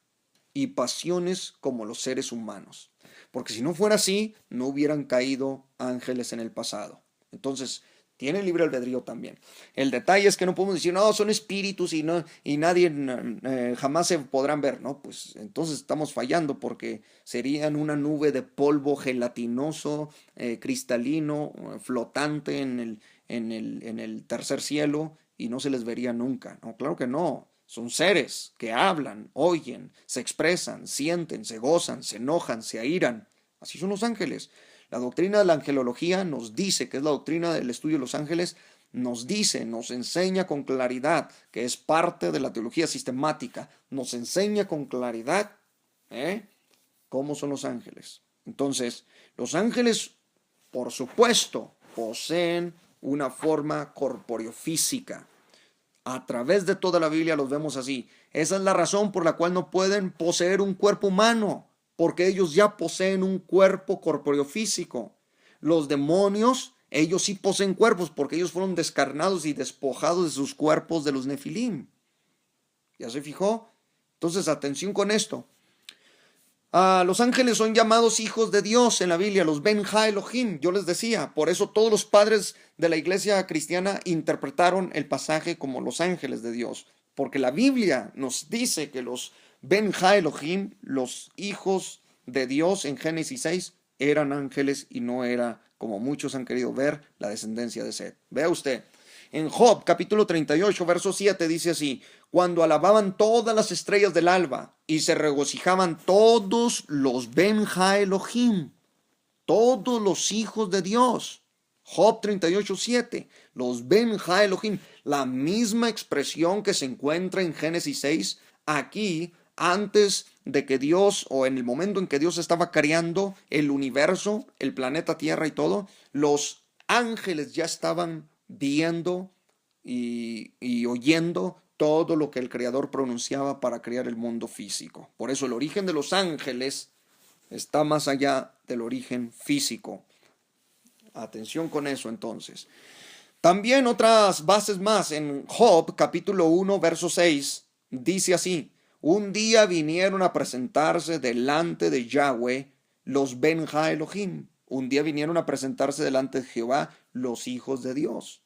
Speaker 1: y pasiones como los seres humanos. Porque si no fuera así, no hubieran caído ángeles en el pasado. Entonces, tienen libre albedrío también. El detalle es que no podemos decir, no, son espíritus y nadie jamás se podrán ver. No, pues entonces estamos fallando porque serían una nube de polvo gelatinoso, cristalino, flotante en el tercer cielo y no se les vería nunca. No, claro que no. Son seres que hablan, oyen, se expresan, sienten, se gozan, se enojan, se airan. Así son los ángeles. La doctrina de la angelología nos dice, que es la doctrina del estudio de los ángeles, nos dice, nos enseña con claridad, que es parte de la teología sistemática, nos enseña con claridad cómo son los ángeles. Entonces, los ángeles, por supuesto, poseen una forma corpóreo-física. A través de toda la Biblia los vemos así. Esa es la razón por la cual no pueden poseer un cuerpo humano, porque ellos ya poseen un cuerpo corpóreo-físico. Los demonios, ellos sí poseen cuerpos, porque ellos fueron descarnados y despojados de sus cuerpos de los nefilim. ¿Ya se fijó? Entonces, atención con esto. Los ángeles son llamados hijos de Dios en la Biblia, los Ben Ha Elohim. Yo les decía, por eso todos los padres de la iglesia cristiana interpretaron el pasaje como los ángeles de Dios, porque la Biblia nos dice que los Ben Ha Elohim, los hijos de Dios en Génesis 6, eran ángeles y no era, como muchos han querido ver, la descendencia de Set. Vea usted, en Job capítulo 38, verso 7 dice así: cuando alababan todas las estrellas del alba y se regocijaban todos los Ben Ha Elohim, todos los hijos de Dios. Job 38, 7, los Ben Ha Elohim, la misma expresión que se encuentra en Génesis 6, aquí, antes de que Dios, o en el momento en que Dios estaba creando el universo, el planeta Tierra y todo, los ángeles ya estaban viendo y oyendo todo lo que el Creador pronunciaba para crear el mundo físico. Por eso el origen de los ángeles está más allá del origen físico. Atención con eso entonces. También otras bases más. En Job capítulo 1 verso 6 dice así: un día vinieron a presentarse delante de Yahweh los Ben Ha Elohim. Un día vinieron a presentarse delante de Jehová los hijos de Dios,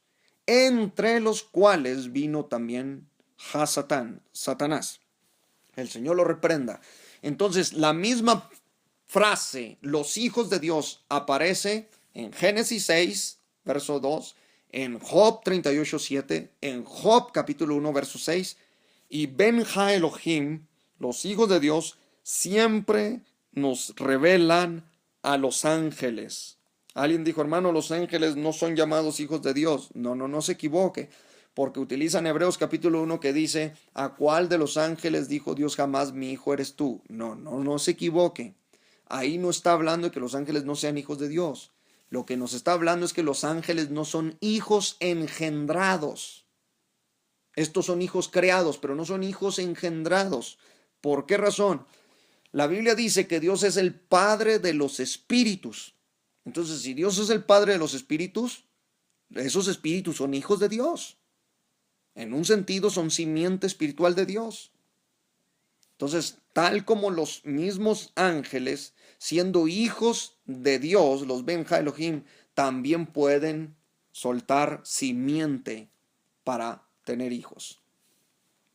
Speaker 1: entre los cuales vino también Hasatán, Satanás. El Señor lo reprenda. Entonces, la misma frase, los hijos de Dios, aparece en Génesis 6, verso 2, en Job 38, 7, en Job capítulo 1, verso 6, y Ben Ha Elohim, los hijos de Dios, siempre nos revelan a los ángeles. Alguien dijo, hermano, los ángeles no son llamados hijos de Dios. No se equivoque, porque utilizan Hebreos capítulo 1 que dice: ¿a cuál de los ángeles dijo Dios jamás, mi hijo eres tú? No se equivoque. Ahí no está hablando de que los ángeles no sean hijos de Dios. Lo que nos está hablando es que los ángeles no son hijos engendrados. Estos son hijos creados, pero no son hijos engendrados. ¿Por qué razón? La Biblia dice que Dios es el Padre de los espíritus. Entonces, si Dios es el Padre de los espíritus, esos espíritus son hijos de Dios. En un sentido, son simiente espiritual de Dios. Entonces, tal como los mismos ángeles, siendo hijos de Dios, los Ben Ha Elohim, también pueden soltar simiente para tener hijos.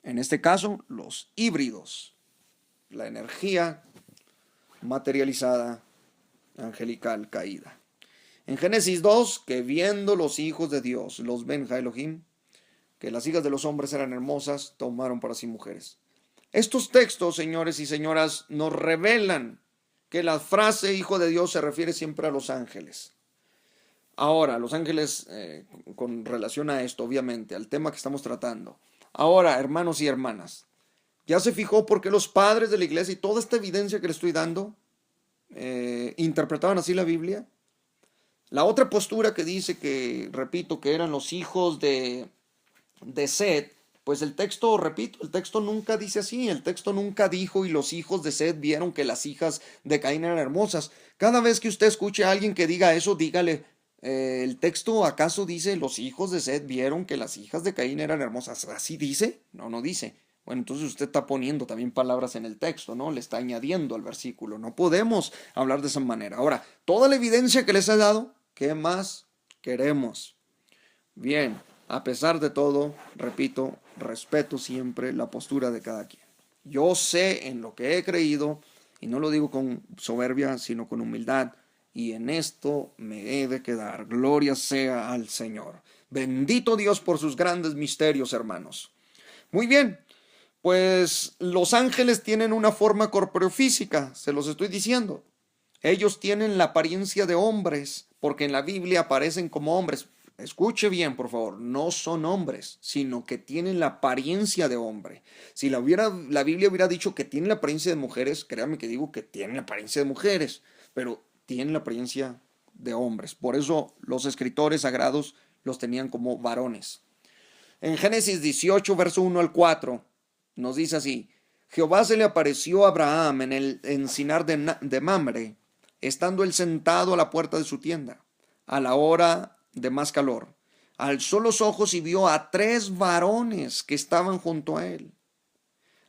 Speaker 1: En este caso, los híbridos, la energía materializada, angelical, caída. En Génesis 2, que viendo los hijos de Dios, los Ben Ha Elohim, que las hijas de los hombres eran hermosas, tomaron para sí mujeres. Estos textos, señores y señoras, nos revelan que la frase hijo de Dios se refiere siempre a los ángeles. Ahora, los ángeles, con relación a esto, obviamente, al tema que estamos tratando. Ahora, hermanos y hermanas, ¿ya se fijó por qué los padres de la iglesia y toda esta evidencia que le estoy dando interpretaban así la Biblia? La otra postura que dice que, repito, que eran los hijos de Set, pues el texto, repito, el texto nunca dice así, el texto nunca dijo y los hijos de Set vieron que las hijas de Caín eran hermosas. Cada vez que usted escuche a alguien que diga eso, dígale, ¿el texto acaso dice los hijos de Set vieron que las hijas de Caín eran hermosas? ¿Así dice? No dice. Bueno, entonces usted está poniendo también palabras en el texto, ¿no? Le está añadiendo al versículo. No podemos hablar de esa manera. Ahora, toda la evidencia que les he dado, ¿qué más queremos? Bien, a pesar de todo, repito, respeto siempre la postura de cada quien. Yo sé en lo que he creído, y no lo digo con soberbia, sino con humildad, y en esto me he de quedar. Gloria sea al Señor. Bendito Dios por sus grandes misterios, hermanos. Muy bien, pues los ángeles tienen una forma corporofísica, se los estoy diciendo. Ellos tienen la apariencia de hombres, porque en la Biblia aparecen como hombres. Escuche bien, por favor, no son hombres, sino que tienen la apariencia de hombre. Si la Biblia hubiera dicho que tienen la apariencia de mujeres, créame que digo que tienen la apariencia de mujeres, pero tienen la apariencia de hombres. Por eso los escritores sagrados los tenían como varones. En Génesis 18, verso 1 al 4, nos dice así: Jehová se le apareció a Abraham en el encinar de Mamre, estando él sentado a la puerta de su tienda, a la hora de más calor. Alzó los ojos y vio a 3 varones que estaban junto a él.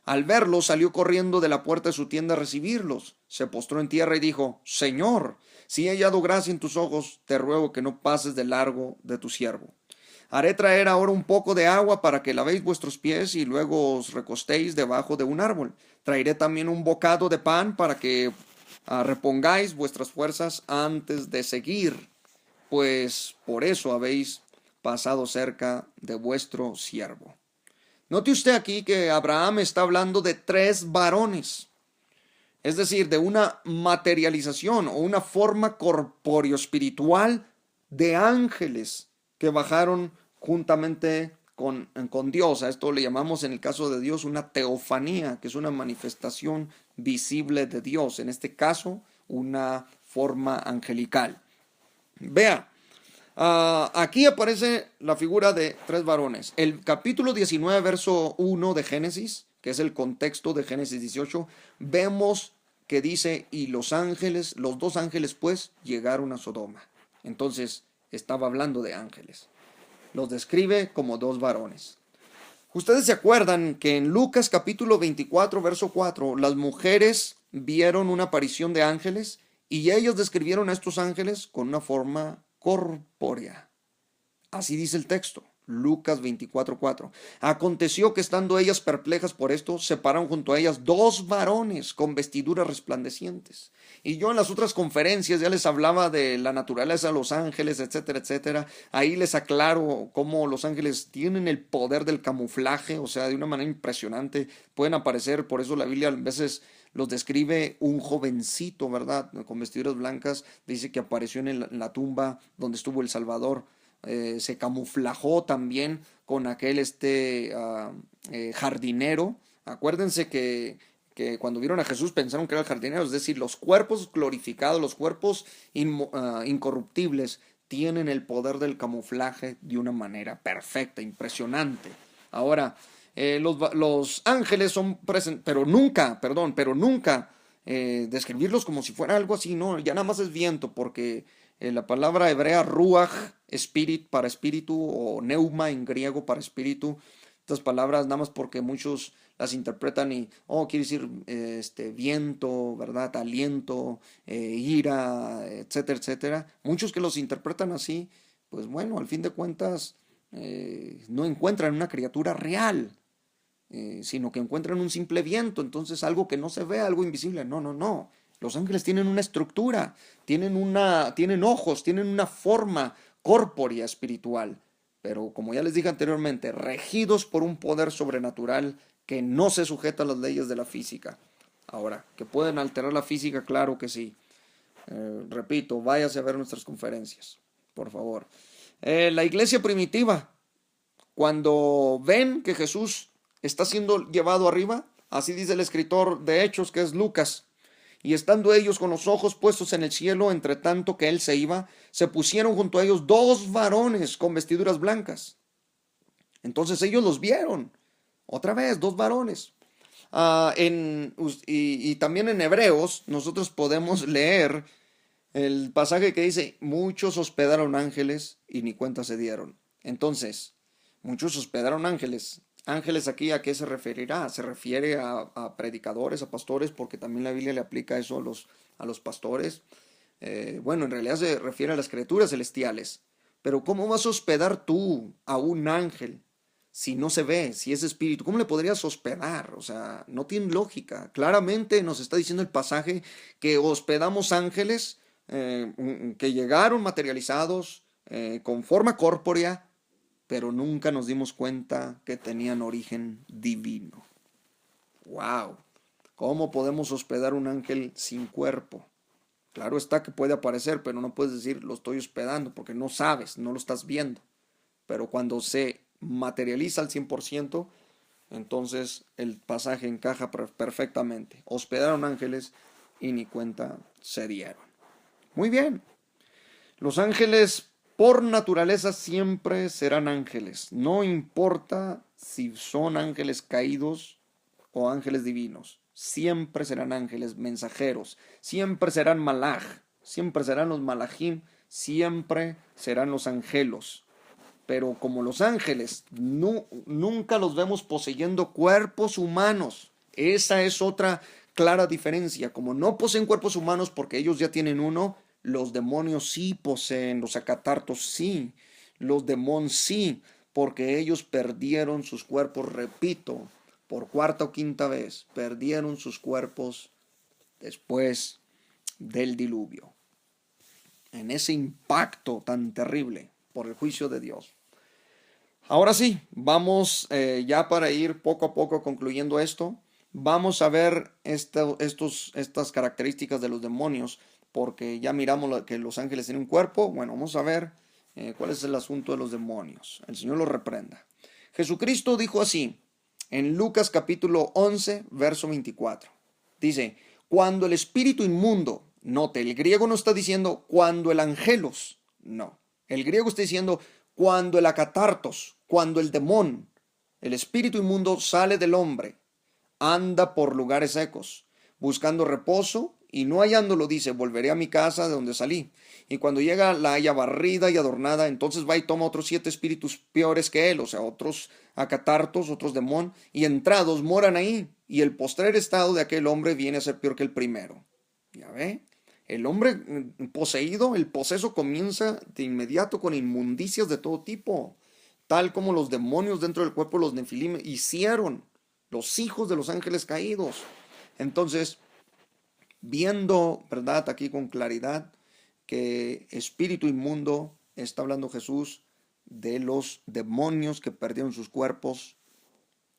Speaker 1: Al verlos, salió corriendo de la puerta de su tienda a recibirlos. Se postró en tierra y dijo: Señor, si he hallado gracia en tus ojos, te ruego que no pases de largo de tu siervo. Haré traer ahora un poco de agua para que lavéis vuestros pies y luego os recostéis debajo de un árbol. Traeré también un bocado de pan para que repongáis vuestras fuerzas antes de seguir, pues por eso habéis pasado cerca de vuestro siervo. Note usted aquí que Abraham está hablando de 3 varones, es decir, de una materialización o una forma corpóreo espiritual de ángeles que bajaron juntamente con Dios. A esto le llamamos en el caso de Dios una teofanía, que es una manifestación visible de Dios, en este caso una forma angelical. Vea, aquí aparece la figura de 3 varones. El capítulo 19, verso 1 de Génesis, que es el contexto de Génesis 18, vemos que dice: y los ángeles, los 2 ángeles pues, llegaron a Sodoma. Entonces, estaba hablando de ángeles. Los describe como 2 varones. Ustedes se acuerdan que en Lucas capítulo 24, verso 4, las mujeres vieron una aparición de ángeles y ellos describieron a estos ángeles con una forma corpórea. Así dice el texto, Lucas 24:4. Aconteció que estando ellas perplejas por esto, se pararon junto a ellas 2 varones con vestiduras resplandecientes. Y yo en las otras conferencias ya les hablaba de la naturaleza de los ángeles, etcétera, etcétera. Ahí les aclaro cómo los ángeles tienen el poder del camuflaje, o sea, de una manera impresionante. Pueden aparecer, por eso la Biblia a veces los describe un jovencito, ¿verdad? Con vestiduras blancas. Dice que apareció en la tumba donde estuvo el Salvador. Se camuflajó también con aquel jardinero. Acuérdense que cuando vieron a Jesús pensaron que era el jardinero, es decir, los cuerpos glorificados, los cuerpos incorruptibles, tienen el poder del camuflaje de una manera perfecta, impresionante. Ahora, los ángeles son presentes, pero nunca describirlos como si fuera algo así, no, ya nada más es viento, porque la palabra hebrea ruach, para espíritu, o neuma en griego para espíritu, estas palabras nada más porque muchos las interpretan y, quiere decir viento, ¿verdad? Aliento, ira, etcétera, etcétera. Muchos que los interpretan así, pues bueno, al fin de cuentas, no encuentran una criatura real, sino que encuentran un simple viento, entonces algo que no se ve, algo invisible. No, no, no. Los ángeles tienen una estructura, tienen ojos, tienen una forma corpórea espiritual, pero como ya les dije anteriormente, regidos por un poder sobrenatural que no se sujeta a las leyes de la física. Ahora, que pueden alterar la física, claro que sí. Repito, váyase a ver nuestras conferencias, por favor. La iglesia primitiva, cuando ven que Jesús está siendo llevado arriba, así dice el escritor de Hechos, que es Lucas: y estando ellos con los ojos puestos en el cielo, entre tanto que él se iba, se pusieron junto a ellos 2 varones con vestiduras blancas. Entonces ellos los vieron. Otra vez, 2 varones. Y también en Hebreos nosotros podemos leer el pasaje que dice: muchos hospedaron ángeles y ni cuenta se dieron. Entonces, muchos hospedaron ángeles. Ángeles aquí, ¿a qué se referirá? Se refiere a predicadores, a pastores, porque también la Biblia le aplica eso a los pastores. Bueno, en realidad se refiere a las criaturas celestiales. Pero ¿cómo vas a hospedar tú a un ángel si no se ve, si es espíritu? ¿Cómo le podrías hospedar? O sea, no tiene lógica. Claramente nos está diciendo el pasaje que hospedamos ángeles que llegaron materializados con forma corpórea, pero nunca nos dimos cuenta que tenían origen divino. ¡Wow! ¿Cómo podemos hospedar un ángel sin cuerpo? Claro está que puede aparecer, pero no puedes decir lo estoy hospedando porque no sabes, no lo estás viendo. Pero cuando se materializa al 100%, entonces el pasaje encaja perfectamente. Hospedaron ángeles y ni cuenta se dieron. Muy bien. Los ángeles por naturaleza siempre serán ángeles. No importa si son ángeles caídos o ángeles divinos. Siempre serán ángeles mensajeros. Siempre serán malaj. Siempre serán los malajim. Siempre serán los angelos. Pero como los ángeles nunca los vemos poseyendo cuerpos humanos. Esa es otra clara diferencia. Como no poseen cuerpos humanos porque ellos ya tienen uno, los demonios sí poseen, los acatartos sí, los demonios sí, porque ellos perdieron sus cuerpos, repito, por cuarta o quinta vez, perdieron sus cuerpos después del diluvio, en ese impacto tan terrible por el juicio de Dios. Ahora sí, vamos ya para ir poco a poco concluyendo esto, vamos a ver estas características de los demonios, porque ya miramos que los ángeles tienen un cuerpo. Bueno, vamos a ver cuál es el asunto de los demonios. El Señor los reprenda. Jesucristo dijo así, en Lucas capítulo 11, verso 24. Dice, cuando el espíritu inmundo, note, el griego no está diciendo cuando el angelos, no. El griego está diciendo cuando el acatartos, cuando el demón, el espíritu inmundo sale del hombre, anda por lugares secos, buscando reposo, y no hallándolo dice, volveré a mi casa de donde salí. Y cuando llega la halla barrida y adornada, entonces va y toma otros 7 espíritus peores que él, o sea, otros acatartos, otros demón, y entrados moran ahí, y el postrer estado de aquel hombre viene a ser peor que el primero. ¿Ya ve? El hombre poseído, el poseso comienza de inmediato con inmundicias de todo tipo, tal como los demonios dentro del cuerpo de los nefilim hicieron, los hijos de los ángeles caídos. Entonces, viendo, ¿verdad? Aquí con claridad que espíritu inmundo, está hablando Jesús de los demonios que perdieron sus cuerpos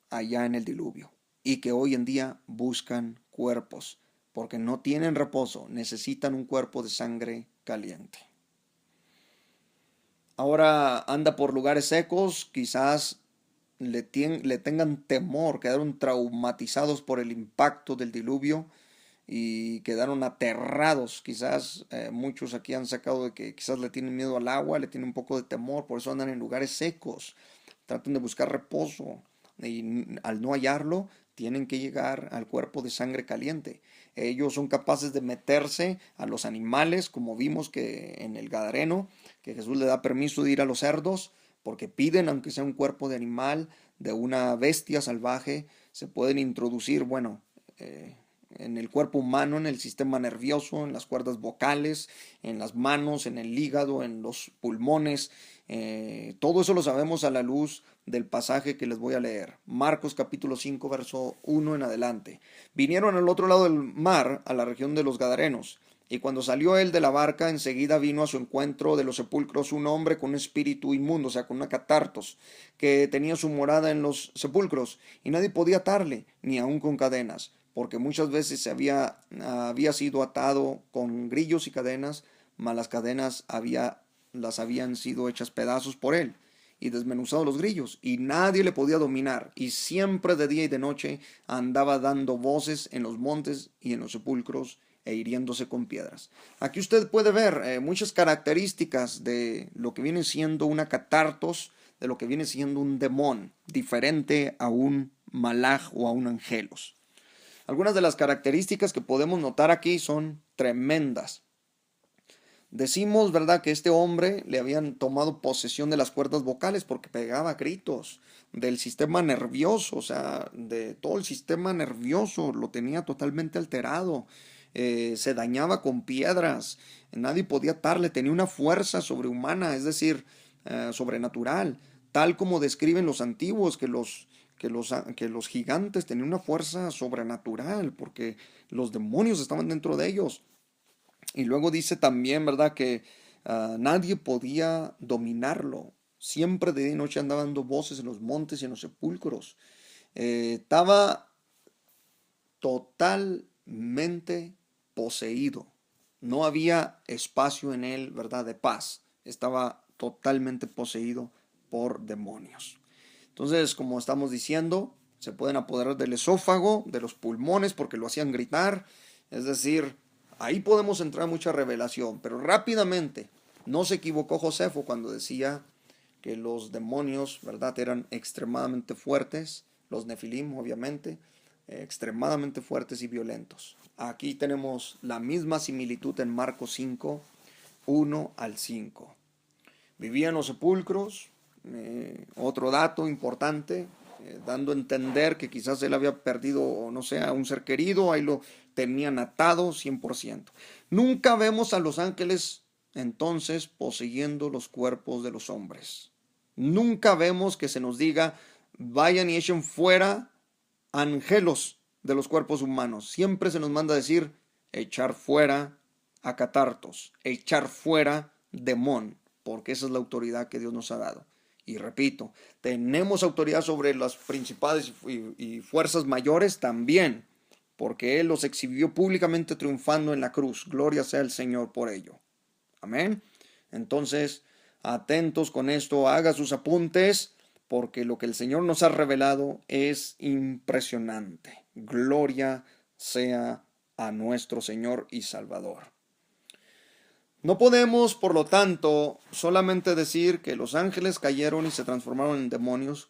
Speaker 1: allá en el diluvio y que hoy en día buscan cuerpos porque no tienen reposo, necesitan un cuerpo de sangre caliente. Ahora anda por lugares secos, quizás le tengan temor, quedaron traumatizados por el impacto del diluvio y quedaron aterrados. Quizás muchos aquí han sacado de que quizás le tienen miedo al agua, le tienen un poco de temor, por eso andan en lugares secos, tratan de buscar reposo y al no hallarlo tienen que llegar al cuerpo de sangre caliente. Ellos son capaces de meterse a los animales, como vimos que en el Gadareno, que Jesús le da permiso de ir a los cerdos, porque piden, aunque sea un cuerpo de animal, de una bestia salvaje, se pueden introducir, bueno, en el cuerpo humano, en el sistema nervioso, en las cuerdas vocales, en las manos, en el hígado, en los pulmones. Todo eso lo sabemos a la luz del pasaje que les voy a leer. Marcos capítulo 5, verso 1 en adelante. Vinieron al otro lado del mar, a la región de los Gadarenos. Y cuando salió él de la barca, enseguida vino a su encuentro de los sepulcros un hombre con un espíritu inmundo, o sea, con una catartos, que tenía su morada en los sepulcros, y nadie podía atarle, ni aun con cadenas, porque muchas veces había sido atado con grillos y cadenas, mas las cadenas las habían sido hechas pedazos por él, y desmenuzados los grillos, y nadie le podía dominar, y siempre de día y de noche andaba dando voces en los montes y en los sepulcros, e hiriéndose con piedras. Aquí usted puede ver muchas características de lo que viene siendo una catartos, de lo que viene siendo un demón, diferente a un malaj o a un angelos. Algunas de las características que podemos notar aquí son tremendas. Decimos, ¿verdad?, que este hombre le habían tomado posesión de las cuerdas vocales porque pegaba gritos, del sistema nervioso, o sea, de todo el sistema nervioso, lo tenía totalmente alterado. Se dañaba con piedras, nadie podía atarle, tenía una fuerza sobrehumana, es decir, sobrenatural, tal como describen los antiguos, que los gigantes tenían una fuerza sobrenatural, porque los demonios estaban dentro de ellos. Y luego dice también, ¿verdad?, que nadie podía dominarlo. Siempre de día y noche andaba dando voces en los montes y en los sepulcros. Estaba totalmente poseído. No había espacio en él, ¿verdad?, de paz. Estaba totalmente poseído por demonios. Entonces, como estamos diciendo, se pueden apoderar del esófago, de los pulmones, porque lo hacían gritar. Es decir, ahí podemos entrar en mucha revelación, pero rápidamente no se equivocó Josefo cuando decía que los demonios, ¿verdad?, eran extremadamente fuertes, los nefilim, obviamente, extremadamente fuertes y violentos. Aquí tenemos la misma similitud en Marcos 5, 1 al 5. Vivía en los sepulcros, otro dato importante, dando a entender que quizás él había perdido, no sé, a un ser querido, ahí lo tenían atado 100%. Nunca vemos a los ángeles entonces poseyendo los cuerpos de los hombres. Nunca vemos que se nos diga, vayan y echen fuera angelos de los cuerpos humanos. Siempre se nos manda a decir, echar fuera a catartos, echar fuera demón, porque esa es la autoridad que Dios nos ha dado. Y repito, tenemos autoridad sobre las principales y fuerzas mayores también, porque Él los exhibió públicamente triunfando en la cruz. Gloria sea el Señor por ello. Amén. Entonces, atentos con esto, haga sus apuntes, porque lo que el Señor nos ha revelado es impresionante. Gloria sea a nuestro Señor y Salvador. No podemos, por lo tanto, solamente decir que los ángeles cayeron y se transformaron en demonios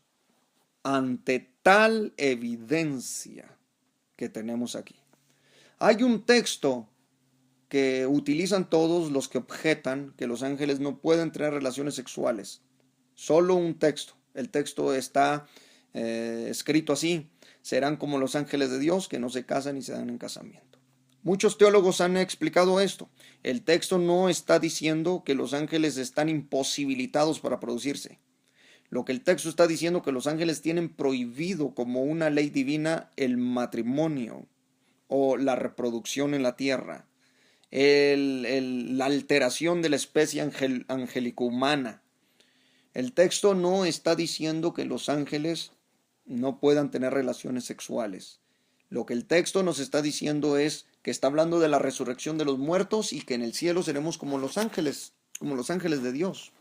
Speaker 1: ante tal evidencia que tenemos aquí. Hay un texto que utilizan todos los que objetan que los ángeles no pueden tener relaciones sexuales. Solo un texto. El texto está escrito así: serán como los ángeles de Dios, que no se casan y se dan en casamiento. Muchos teólogos han explicado esto. El texto no está diciendo que los ángeles están imposibilitados para producirse. Lo que el texto está diciendo es que los ángeles tienen prohibido como una ley divina el matrimonio o la reproducción en la tierra, la alteración de la especie angélico-humana. El texto no está diciendo que los ángeles no puedan tener relaciones sexuales. Lo que el texto nos está diciendo es que está hablando de la resurrección de los muertos y que en el cielo seremos como los ángeles de Dios,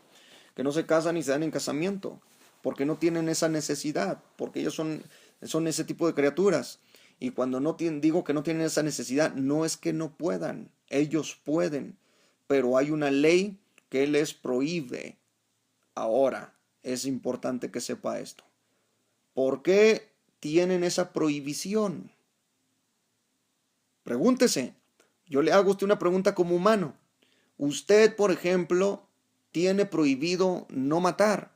Speaker 1: que no se casan ni se dan en casamiento, porque no tienen esa necesidad, porque ellos son ese tipo de criaturas. Y cuando digo que no tienen esa necesidad, no es que no puedan, ellos pueden, pero hay una ley que les prohíbe. Ahora, es importante que sepa esto. ¿Por qué tienen esa prohibición? Pregúntese. Yo le hago a usted una pregunta como humano. Usted, por ejemplo, tiene prohibido no matar,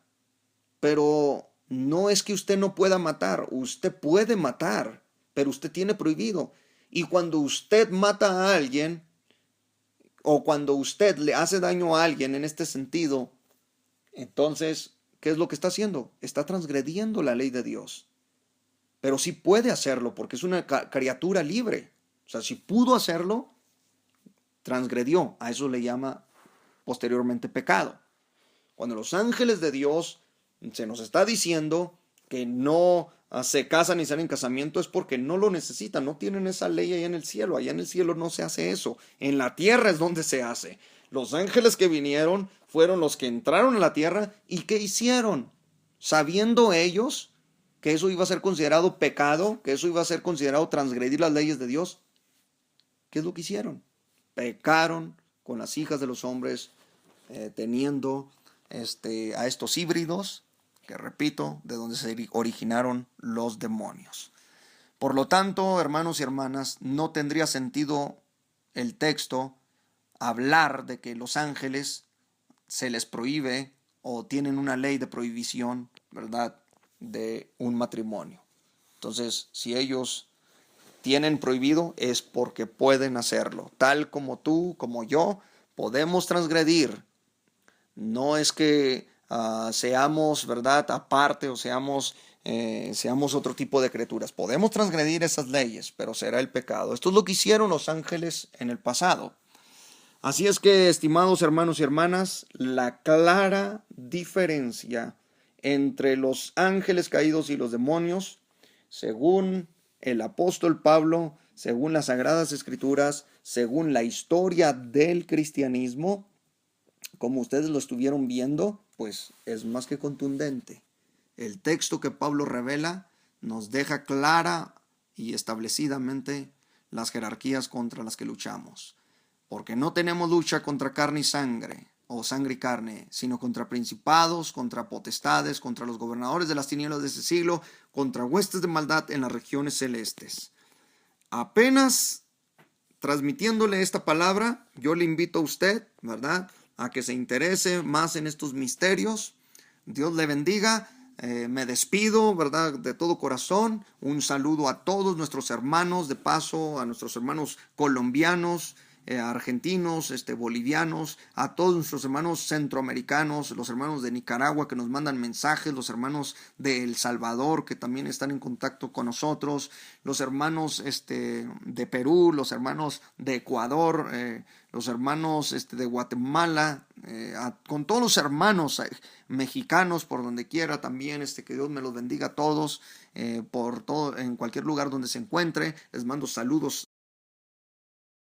Speaker 1: pero no es que usted no pueda matar, usted puede matar, pero usted tiene prohibido. Y cuando usted mata a alguien, o cuando usted le hace daño a alguien en este sentido, entonces, ¿qué es lo que está haciendo? Está transgrediendo la ley de Dios. Pero sí puede hacerlo porque es una criatura libre. O sea, si pudo hacerlo, transgredió. A eso le llama posteriormente pecado. Cuando los ángeles de Dios se nos está diciendo que no se casan ni salen en casamiento, es porque no lo necesitan, no tienen esa ley allá en el cielo. Allá en el cielo no se hace eso. En la tierra es donde se hace. Los ángeles que vinieron fueron los que entraron a la tierra y ¿qué hicieron? Sabiendo ellos que eso iba a ser considerado pecado, que eso iba a ser considerado transgredir las leyes de Dios, ¿qué es lo que hicieron? Pecaron con las hijas de los hombres, teniendo a estos híbridos, que repito, de donde se originaron los demonios. Por lo tanto, hermanos y hermanas, no tendría sentido el texto hablar de que los ángeles se les prohíbe o tienen una ley de prohibición, ¿verdad?, de un matrimonio. Entonces, si ellos tienen prohibido es porque pueden hacerlo. Tal como tú, como yo, podemos transgredir. No es que seamos, ¿verdad?, aparte o seamos otro tipo de criaturas. Podemos transgredir esas leyes, pero será el pecado. Esto es lo que hicieron los ángeles en el pasado. Así es que, estimados hermanos y hermanas, la clara diferencia entre los ángeles caídos y los demonios, según el apóstol Pablo, según las Sagradas Escrituras, según la historia del cristianismo, como ustedes lo estuvieron viendo, pues es más que contundente. El texto que Pablo revela nos deja clara y establecidamente las jerarquías contra las que luchamos. Porque no tenemos lucha contra carne y sangre, o sangre y carne, sino contra principados, contra potestades, contra los gobernadores de las tinieblas de ese siglo, contra huestes de maldad en las regiones celestes. Apenas transmitiéndole esta palabra, yo le invito a usted, ¿verdad?, a que se interese más en estos misterios. Dios le bendiga. Me despido, ¿verdad?, de todo corazón. Un saludo a todos nuestros hermanos, de paso, a nuestros hermanos colombianos, argentinos, bolivianos, a todos nuestros hermanos centroamericanos, los hermanos de Nicaragua que nos mandan mensajes, los hermanos de El Salvador que también están en contacto con nosotros, los hermanos de Perú, los hermanos de Ecuador, los hermanos de Guatemala, con todos los hermanos mexicanos por donde quiera también, que Dios me los bendiga a todos, por todo, en cualquier lugar donde se encuentre. Les mando saludos